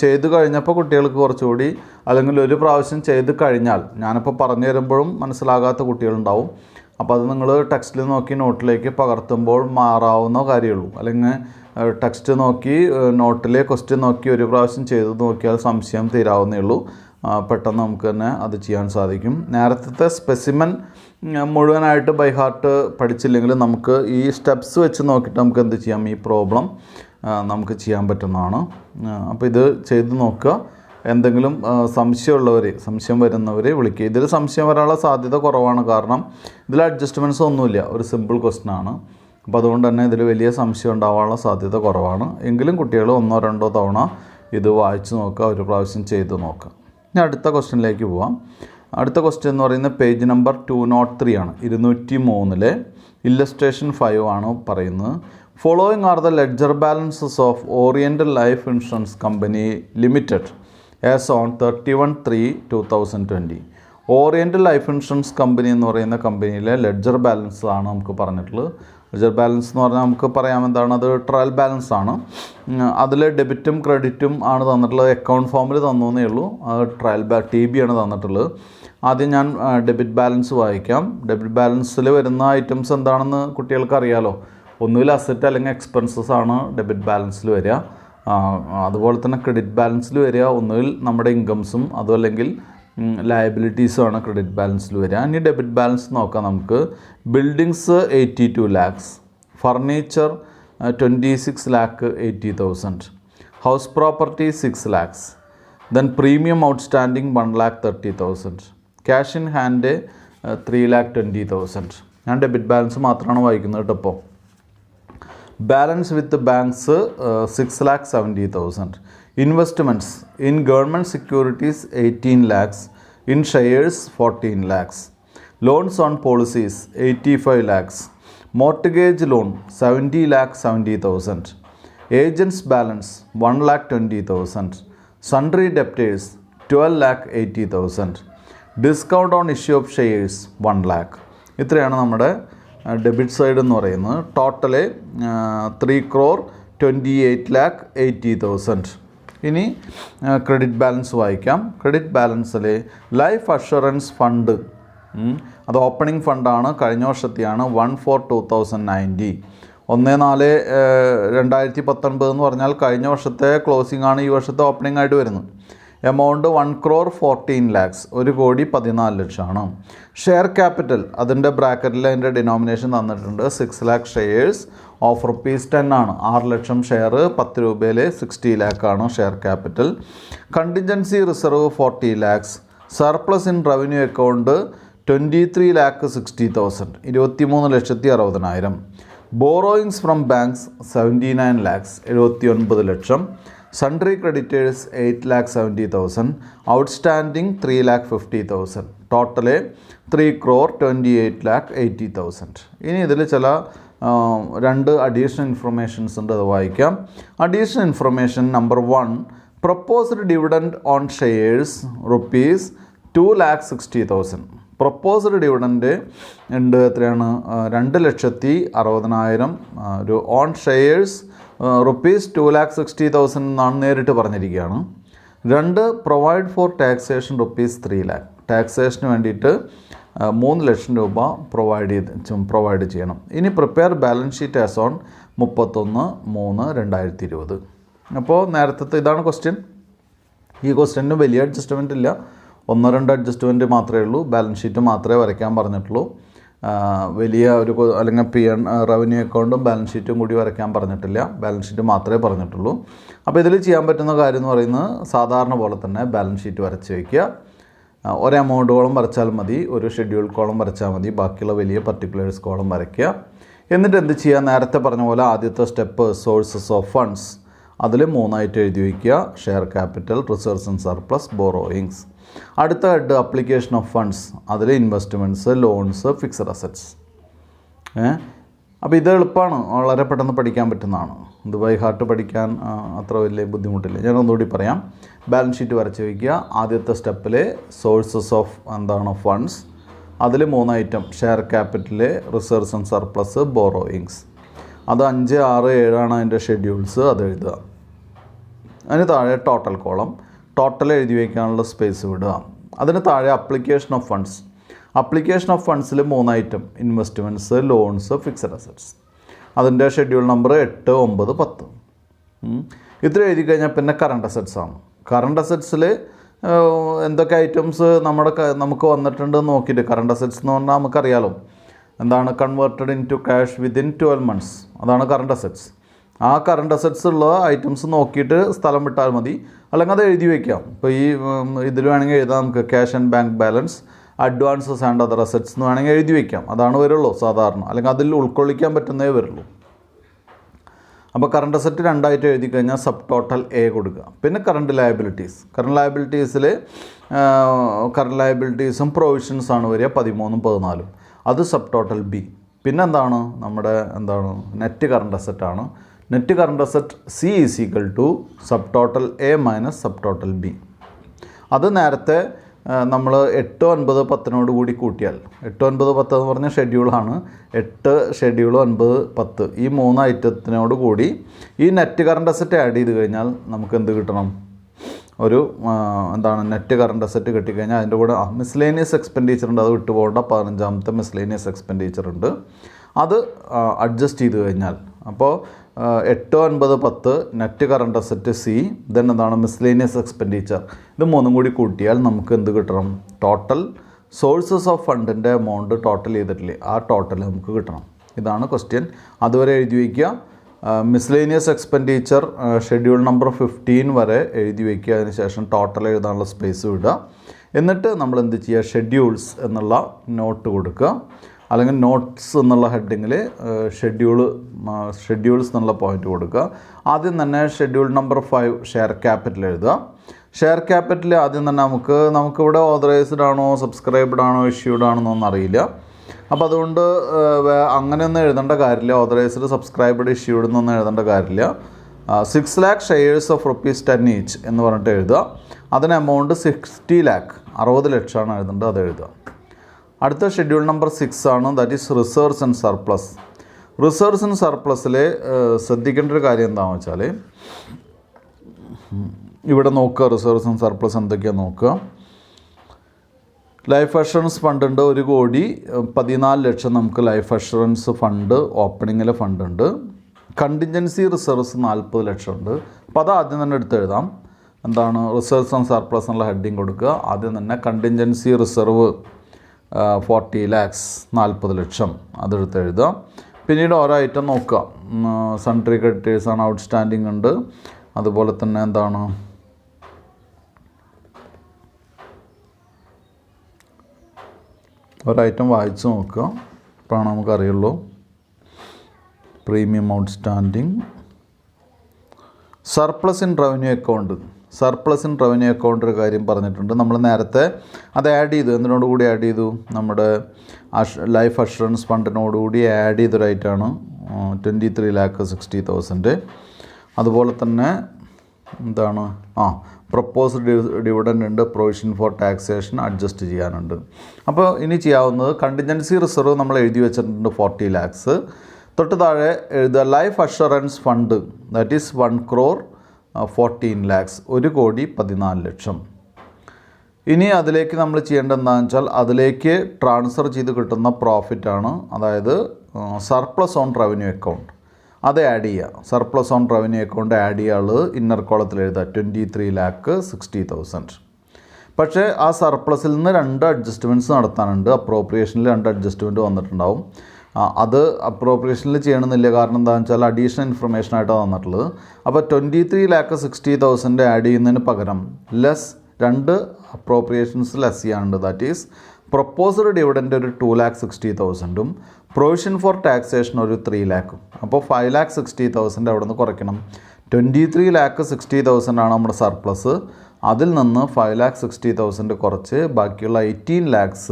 ചെയ്ത് കഴിഞ്ഞപ്പോൾ കുട്ടികൾക്ക് കുറച്ചുകൂടി, അല്ലെങ്കിൽ ഒരു പ്രാവശ്യം ചെയ്ത് കഴിഞ്ഞാൽ, ഞാനിപ്പോൾ പറഞ്ഞു തരുമ്പോഴും മനസ്സിലാകാത്ത കുട്ടികളുണ്ടാവും. അപ്പോൾ അത് നിങ്ങൾ ടെക്സ്റ്റിൽ നോക്കി നോട്ടിലേക്ക് പകർത്തുമ്പോൾ മാറാവുന്ന കാര്യമുള്ളൂ. അല്ലെങ്കിൽ ടെക്സ്റ്റ് നോക്കി നോട്ടിലെ ക്വസ്റ്റ്യൻ നോക്കി ഒരു പ്രാവശ്യം ചെയ്ത് നോക്കിയാൽ സംശയം തീരാവുന്നേ ഉള്ളൂ. പെട്ടെന്ന് നമുക്ക് തന്നെ അത് ചെയ്യാൻ സാധിക്കും. നേരത്തെ സ്പെസിമൻ മുഴുവനായിട്ട് ബൈ ഹാർട്ട് പഠിച്ചില്ലെങ്കിൽ നമുക്ക് ഈ സ്റ്റെപ്സ് വെച്ച് നോക്കിയിട്ട് നമുക്ക് എന്ത് ചെയ്യാം? ഈ പ്രോബ്ലം നമുക്ക് ചെയ്യാൻ പറ്റുന്നതാണ്. അപ്പോൾ ഇത് ചെയ്ത് നോക്കുക. എന്തെങ്കിലും സംശയം വരുന്നവരെ വിളിക്കുക. ഇതിൽ സംശയം വരാനുള്ള സാധ്യത കുറവാണ്. കാരണം ഇതിൽ അഡ്ജസ്റ്റ്മെൻറ്റ്സ് ഒന്നുമില്ല, ഒരു സിമ്പിൾ ക്വസ്റ്റ്യൻ ആണ്. അപ്പോൾ അതുകൊണ്ട് തന്നെ ഇതിൽ വലിയ സംശയം ഉണ്ടാവാനുള്ള സാധ്യത കുറവാണ്. എങ്കിലും കുട്ടികൾ 1-2 തവണ ഇത് വായിച്ച് നോക്കുക, ഒരു പ്രാവശ്യം ചെയ്ത് നോക്കുക. ഇനി അടുത്ത ക്വസ്റ്റ്യനിലേക്ക് പോവാം. അടുത്ത ക്വസ്റ്റ്യൻ എന്ന് പറയുന്നത് പേജ് നമ്പർ 203 ആണ്. 203 ഇല്ലസ്ട്രേഷൻ 5 ആണ് പറയുന്നത്. Following are the ledger balances of oriental life insurance company limited as on 31/3/2020. Oriental life insurance company എന്ന് പറയുന്ന കമ്പനിയിലെ ലെഡ്ജർ ബാലൻസ് ആണ് നമുക്ക് പറഞ്ഞിട്ടുള്ളത്. ലെഡ്ജർ ബാലൻസ് എന്ന് പറഞ്ഞാൽ നമുക്ക് പറയാം എന്താണ്, അത് ട്രയൽ ബാലൻസ് ആണ്. അതിൽ ഡെബിറ്റും ക്രെഡിറ്റും ആണ് തന്നിട്ടുള്ളത്. അക്കൗണ്ട് ഫോമിൽ തന്നേ ഉള്ളൂ. ട്രയൽ TB ആണ് തന്നിട്ടുള്ളത്. ആദ്യം ഞാൻ ഡെബിറ്റ് ബാലൻസ് വായിക്കാം. ഡെബിറ്റ് ബാലൻസിൽ വരുന്ന ഐറ്റംസ് എന്താണെന്ന് കുട്ടികൾക്ക് അറിയാലോ. ഒന്നുകിൽ അസറ്റ് അല്ലെങ്കിൽ എക്സ്പെൻസസ് ആണ് ഡെബിറ്റ് ബാലൻസിൽ വരിക. അതുപോലെ തന്നെ ക്രെഡിറ്റ് ബാലൻസിൽ വരിക ഒന്നുകിൽ നമ്മുടെ ഇൻകംസും അതുമല്ലെങ്കിൽ ലയബിലിറ്റീസുമാണ് ക്രെഡിറ്റ് ബാലൻസിൽ വരിക. ഇനി ഡെബിറ്റ് ബാലൻസ് നോക്കാം നമുക്ക്. Buildings 82 lakhs, furniture 26,80,000, house property 6 lakhs, then premium outstanding 1,30,000, cash in hand 3,20,000. ഞാൻ ഡെബിറ്റ് ബാലൻസ് മാത്രമാണ് വായിക്കുന്നത് കേട്ടോ. ഇപ്പോൾ balance with banks 6,70,000. Investments in government securities 18 lakhs, in shares 14 lakhs, loans on policies 85 lakhs, mortgage loan 70,70,000, agents balance 1,20,000, sundry debtors 12,80,000, discount on issue of shares 1 lakh. ഇത്രയാണ് നമ്മുടെ ഡെബിറ്റ് സൈഡ് എന്ന് പറയുന്നത്. ടോട്ടല് 3,28,80,000. ഇനി ക്രെഡിറ്റ് ബാലൻസ് വായിക്കാം. ക്രെഡിറ്റ് ബാലൻസിൽ ലൈഫ് അഷുറൻസ് ഫണ്ട്, അത് ഓപ്പണിംഗ് ഫണ്ടാണ്, കഴിഞ്ഞ വർഷത്തെയാണ്. 1/4/2019. 1/4/2019 എന്ന് പറഞ്ഞാൽ കഴിഞ്ഞ വർഷത്തെ ക്ലോസിംഗ് ആണ് ഈ വർഷത്തെ ഓപ്പണിംഗ് ആയിട്ട് വരുന്നത്. Amount 1,14 lakhs, 1,14,00,000. ഷെയർ ക്യാപിറ്റൽ അതിൻ്റെ ബ്രാക്കറ്റിൽ അതിൻ്റെ ഡിനോമിനേഷൻ തന്നിട്ടുണ്ട്. 6 lakh ഷെയർസ് ഓഫ് ₹10 ആണ്. 6 ലക്ഷം ഷെയർ 10 രൂപയിൽ 60 lakh ആണ് share capital. Contingency reserve 40 lakhs. Surplus in revenue account 23,60,000, 23,60,000. Borrowings from banks 79 lakhs, 79 lakh. Sundry creditors 8,70,000, outstanding 3,50,000. Total 3,28,80,000. ഇനി ഇതിൽ ചില 2 അഡീഷണൽ ഇൻഫർമേഷൻസ് ഉണ്ട്, അത് വായിക്കാം. Additional information number 1, proposed dividend on shares ₹2,60,000. Proposed dividend ഉണ്ട് എത്രയാണ്? 2,60,60,000 ഒരു ഓൺ ഷെയർസ് ₹2,60,000 എന്നാണ് നേരിട്ട് പറഞ്ഞിരിക്കുകയാണ്. 2 provide four taxation ₹3 lakh. Taxation വേണ്ടിയിട്ട് 3 ലക്ഷം രൂപ പ്രൊവൈഡ് ചെയ്യണം. ഇനി prepare balance sheet as on 31/3/2020. അപ്പോൾ നേരത്തെ ഇതാണ് ക്വസ്റ്റ്യൻ. ഈ ക്വസ്റ്റ്യന് വലിയ അഡ്ജസ്റ്റ്മെൻ്റ് ഇല്ല, 1-2 അഡ്ജസ്റ്റ്മെൻറ്റ് മാത്രമേ ഉള്ളൂ. ബാലൻസ് ഷീറ്റ് മാത്രമേ വരയ്ക്കാൻ പറഞ്ഞിട്ടുള്ളൂ. വലിയ ഒരു അല്ലെങ്കിൽ റവന്യൂ അക്കൗണ്ടും ബാലൻസ് ഷീറ്റും കൂടി വരയ്ക്കാൻ പറഞ്ഞിട്ടില്ല. ബാലൻസ് ഷീറ്റ് മാത്രമേ പറഞ്ഞിട്ടുള്ളൂ. അപ്പോൾ ഇതിൽ ചെയ്യാൻ പറ്റുന്ന കാര്യം എന്ന് പറയുന്നത് സാധാരണ പോലെ തന്നെ ബാലൻസ് ഷീറ്റ് വരച്ച് വയ്ക്കുക. ഒരു എമൗണ്ട് കോളം വരച്ചാൽ മതി, ഒരു ഷെഡ്യൂൾ കോളം വരച്ചാൽ മതി, ബാക്കിയുള്ള വലിയ പർട്ടിക്കുലേഴ്സ് കോളം വരയ്ക്കുക. എന്നിട്ട് എന്ത് ചെയ്യുക, നേരത്തെ പറഞ്ഞ പോലെ ആദ്യത്തെ സ്റ്റെപ്പ് സോഴ്സസ് ഓഫ് ഫണ്ട്സ്, അതിൽ 3 ആയിട്ട് എഴുതി വയ്ക്കുക. Share capital, reserves and surplus, borrowings. അടുത്ത ഹെഡ് അപ്ലിക്കേഷൻ ഓഫ് ഫണ്ട്സ്, അതിൽ ഇൻവെസ്റ്റ്മെൻറ്റ്സ്, ലോൺസ്, ഫിക്സഡ് അസറ്റ്സ്. അപ്പോൾ ഇത് എളുപ്പമാണ്, വളരെ പെട്ടെന്ന് പഠിക്കാൻ പറ്റുന്നതാണ്. ഇത് ബൈ ഹാർട്ട് പഠിക്കാൻ അത്ര വലിയ ബുദ്ധിമുട്ടില്ല. ഞാൻ ഒന്നുകൂടി പറയാം. ബാലൻസ് ഷീറ്റ് വരച്ച് വയ്ക്കുക. ആദ്യത്തെ സ്റ്റെപ്പിൽ സോഴ്സസ് ഓഫ് ഫണ്ട്സ്, അതിൽ 3 item: share capital, reserves and surplus, borrowings. അത് 5, 6, 7 അതിൻ്റെ ഷെഡ്യൂൾസ്, അത് എഴുതുക. അതിന് താഴെ ടോട്ടൽ കോളം, ടോട്ടൽ എഴുതി വയ്ക്കാനുള്ള സ്പേസ് വിടുക. അതിന് താഴെ application of funds. Application of ഫണ്ട്സിൽ 3 item: investments, loans, fixed assets. അതിൻ്റെ ഷെഡ്യൂൾ നമ്പർ 8, 9, 10. ഇത്ര എഴുതി കഴിഞ്ഞാൽ പിന്നെ കറണ്ട് അസറ്റ്സ് ആണ്. കറണ്ട് അസറ്റ്സിൽ എന്തൊക്കെ ഐറ്റംസ് നമുക്ക് വന്നിട്ടുണ്ടെന്ന് നോക്കിയിട്ട്, കറണ്ട് അസറ്റ്സ് എന്ന് പറഞ്ഞാൽ നമുക്കറിയാലോ എന്താണ്, converted in to cash within 12 months, അതാണ് കറണ്ട് അസറ്റ്സ്. ആ കറണ്ട് അസറ്റ്സ് ഉള്ള ഐറ്റംസ് നോക്കിയിട്ട് സ്ഥലം വിട്ടാൽ മതി, അല്ലെങ്കിൽ അത് എഴുതി വയ്ക്കാം. ഇപ്പോൾ ഇതിൽ വേണമെങ്കിൽ എഴുതാം നമുക്ക് cash and bank balance, advances and other assets എന്ന് വേണമെങ്കിൽ എഴുതി വയ്ക്കാം. അതാണ് വരുള്ളൂ സാധാരണ, അല്ലെങ്കിൽ അതിൽ ഉൾക്കൊള്ളിക്കാൻ പറ്റുന്നേ വരുള്ളൂ. അപ്പോൾ കറണ്ട് അസറ്റ് 2 ആയിട്ട് എഴുതി കഴിഞ്ഞാൽ സബ് ടോട്ടൽ എ കൊടുക്കുക. പിന്നെ കറണ്ട് ലയബിലിറ്റീസ്. കറണ്ട് ലയബിലിറ്റീസും പ്രൊവിഷൻസാണ് വരിക, 13, 14. അത് സബ് ടോട്ടൽ ബി. പിന്നെ നമ്മുടെ നെറ്റ് കറണ്ട് അസറ്റാണ്. Net current asset C is equal to sub total A minus sub total B. അത് നേരത്തെ നമ്മൾ 8, 9, 10 കൂടി കൂട്ടിയാൽ, 8, 9, 10 എന്ന് പറഞ്ഞ ഷെഡ്യൂളാണ്. 8 ഷെഡ്യൂൾ, 9, 10 ഈ 3 ഐറ്റത്തിനോട് കൂടി ഈ നെറ്റ് കറണ്ട് അസറ്റ് ആഡ് ചെയ്ത് കഴിഞ്ഞാൽ നമുക്ക് എന്ത് കിട്ടണം? ഒരു നെറ്റ് കറണ്ട് അസറ്റ് കിട്ടിക്കഴിഞ്ഞാൽ അതിൻ്റെ കൂടെ മിസ്ലേനിയസ് എക്സ്പെൻഡിച്ചർ ഉണ്ട്, അത് വിട്ടുപോകേണ്ട. 15ാമത്തെ മിസ്ലേനിയസ് എക്സ്പെൻഡിച്ചർ ഉണ്ട്, അത് അഡ്ജസ്റ്റ് ചെയ്ത് കഴിഞ്ഞാൽ, അപ്പോൾ 8, 9, 10 net current asset C, then miscellaneous expenditure, ഇത് 3 കൂടി കൂട്ടിയാൽ നമുക്ക് എന്ത് കിട്ടണം? ടോട്ടൽ സോഴ്സസ് ഓഫ് ഫണ്ടിൻ്റെ എമൗണ്ട് ടോട്ടൽ ചെയ്തിട്ടില്ലേ, ആ ടോട്ടൽ നമുക്ക് കിട്ടണം. ഇതാണ് ക്വസ്റ്റ്യൻ. അതുവരെ എഴുതി വയ്ക്കുക. മിസ്ലേനിയസ് എക്സ്പെൻഡിച്ചർ ഷെഡ്യൂൾ നമ്പർ 15 വരെ എഴുതി വയ്ക്കുക. അതിന് ശേഷം ടോട്ടൽ എഴുതാനുള്ള സ്പേസ് വിടുക. എന്നിട്ട് നമ്മൾ എന്ത് ചെയ്യുക? ഷെഡ്യൂൾസ് എന്നുള്ള നോട്ട് കൊടുക്കുക, അല്ലെങ്കിൽ നോട്ട്സ് എന്നുള്ള ഹെഡിങ്ങിൽ ഷെഡ്യൂൾസ് എന്നുള്ള പോയിന്റ് കൊടുക്കുക. ആദ്യം തന്നെ ഷെഡ്യൂൾ നമ്പർ 5 ഷെയർ ക്യാപിറ്റൽ എഴുതുക. ഷെയർ ക്യാപിറ്റൽ ആദ്യം തന്നെ നമുക്കിവിടെ ഓതറൈസ്ഡ് ആണോ, സബ്സ്ക്രൈബ്ഡ് ആണോ, ഇഷ്യൂഡ് ആണോ എന്നൊന്നും അറിയില്ല. അപ്പോൾ അതുകൊണ്ട് അങ്ങനെയൊന്നും എഴുതേണ്ട കാര്യമില്ല. ഓതറൈസ്ഡ്, സബ്സ്ക്രൈബ്ഡ്, ഇഷ്യൂഡ് എന്നൊന്നും എഴുതേണ്ട കാര്യമില്ല. 6 lakh ഷെയർസ് ഓഫ് ₹10 each എന്ന് പറഞ്ഞിട്ട് എഴുതുക. അതിന് എമൗണ്ട് 60 lakh, 60 ലക്ഷമാണ് എഴുതേണ്ടത്, അത് എഴുതുക. അടുത്ത ഷെഡ്യൂൾ നമ്പർ 6 ആണ്, that is reserves and surplus. Reserves and സർപ്ലസിൽ ശ്രദ്ധിക്കേണ്ട ഒരു കാര്യം എന്താണെന്ന് വെച്ചാൽ, ഇവിടെ നോക്കുക, റിസർവ്സ് ആൻഡ് സർപ്ലസ് എന്തൊക്കെയാണ് നോക്കുക. ലൈഫ് അഷുറൻസ് ഫണ്ട് ഉണ്ട്, 1,14 ലക്ഷം നമുക്ക് ലൈഫ് അഷുറൻസ് ഫണ്ട് ഓപ്പണിങ്ങിലെ ഫണ്ട് ഉണ്ട്. കണ്ടിൻജൻസി റിസർവ്സ് 40 ലക്ഷം ഉണ്ട്. അപ്പോൾ അത് ആദ്യം തന്നെ എടുത്ത് എഴുതാം. റിസർവ്സ് ആൻഡ് സർപ്ലസ് എന്നുള്ള ഹെഡിങ് കൊടുക്കുക. ആദ്യം തന്നെ കണ്ടിൻജൻസി റിസർവ് 40 lakhs, 40 ലക്ഷം, അതെടുത്ത് എഴുതുക. പിന്നീട് ഓരോ ഐറ്റം നോക്കുക. സൺട്രി ക്രെഡിറ്റേഴ്സാണ്, ഔട്ട്സ്റ്റാൻഡിങ് ഉണ്ട്. അതുപോലെ തന്നെ ഒരൈറ്റം വായിച്ച് നോക്കുക, അപ്പോഴാണ് നമുക്കറിയുള്ളൂ. Premium outstanding, surplus in revenue account. Surplus in revenue account ഒരു കാര്യം പറഞ്ഞിട്ടുണ്ട്. നമ്മൾ നേരത്തെ അത് ആഡ് ചെയ്തു. എന്തിനോടുകൂടി ആഡ് ചെയ്തു? നമ്മുടെ ലൈഫ് അഷുറൻസ് ഫണ്ടിനോടുകൂടി ആഡ് ചെയ്തൊരായിട്ടാണ് 23,60,000. അതുപോലെ തന്നെ പ്രൊപ്പോസ്ഡ് ഡിവിഡൻഡ് ഉണ്ട്, പ്രൊവിഷൻ ഫോർ ടാക്സേഷൻ അഡ്ജസ്റ്റ് ചെയ്യാനുണ്ട്. അപ്പോൾ ഇനി ചെയ്യാവുന്നത്, കണ്ടിൻജൻസി റിസർവ് നമ്മൾ എഴുതി വെച്ചിട്ടുണ്ട് 40 lakhs. തൊട്ട് താഴെ എഴുതുക life assurance fund, that is 1 crore 14 lakhs, 1,14,00,000. ഇനി അതിലേക്ക് നമ്മൾ ചെയ്യേണ്ടത് എന്താണെന്ന് വെച്ചാൽ അതിലേക്ക് ട്രാൻസ്ഫർ ചെയ്ത് കിട്ടുന്ന പ്രോഫിറ്റാണ്, അതായത് സർപ്ലസ് ഓൺ റവന്യൂ അക്കൗണ്ട്. അത് ആഡ് ചെയ്യുക. Surplus on revenue account add ചെയ്യാനുള്ളത് ഇന്നർ കോളത്തിൽ എഴുതുക 23,60,000. പക്ഷേ ആ സർപ്ലസിൽ നിന്ന് 2 അഡ്ജസ്റ്റ്മെൻറ്റ്സ് നടത്താനുണ്ട്. അപ്രോപ്രിയേഷനിൽ 2 അഡ്ജസ്റ്റ്മെൻറ്റ് വന്നിട്ടുണ്ടാവും. അത് അപ്രോപ്രിയേഷനിൽ ചെയ്യണമെന്നില്ല, കാരണം എന്താണെന്ന് വെച്ചാൽ അഡീഷണൽ ഇൻഫർമേഷൻ ആയിട്ടാണ് തന്നിട്ടുള്ളത്. അപ്പോൾ 23,60,000 ആഡ് ചെയ്യുന്നതിന് പകരം ലെസ് 2 അപ്രോപ്രിയേഷൻസ് ലെസ് ചെയ്യാനുണ്ട്. ദാറ്റ് ഈസ് പ്രൊപ്പോസ്ഡ് ഡിവിഡൻഡ് ഒരു 2,60,000 പ്രൊവിഷൻ ഫോർ ടാക്സേഷൻ ഒരു 3 lakh. അപ്പോൾ 5,60,000 അവിടെ നിന്ന് കുറയ്ക്കണം. 23,60,000 ആണ് നമ്മുടെ സർപ്ലസ്. അതിൽ നിന്ന് 5,60,000 കുറച്ച് ബാക്കിയുള്ള 18 lakhs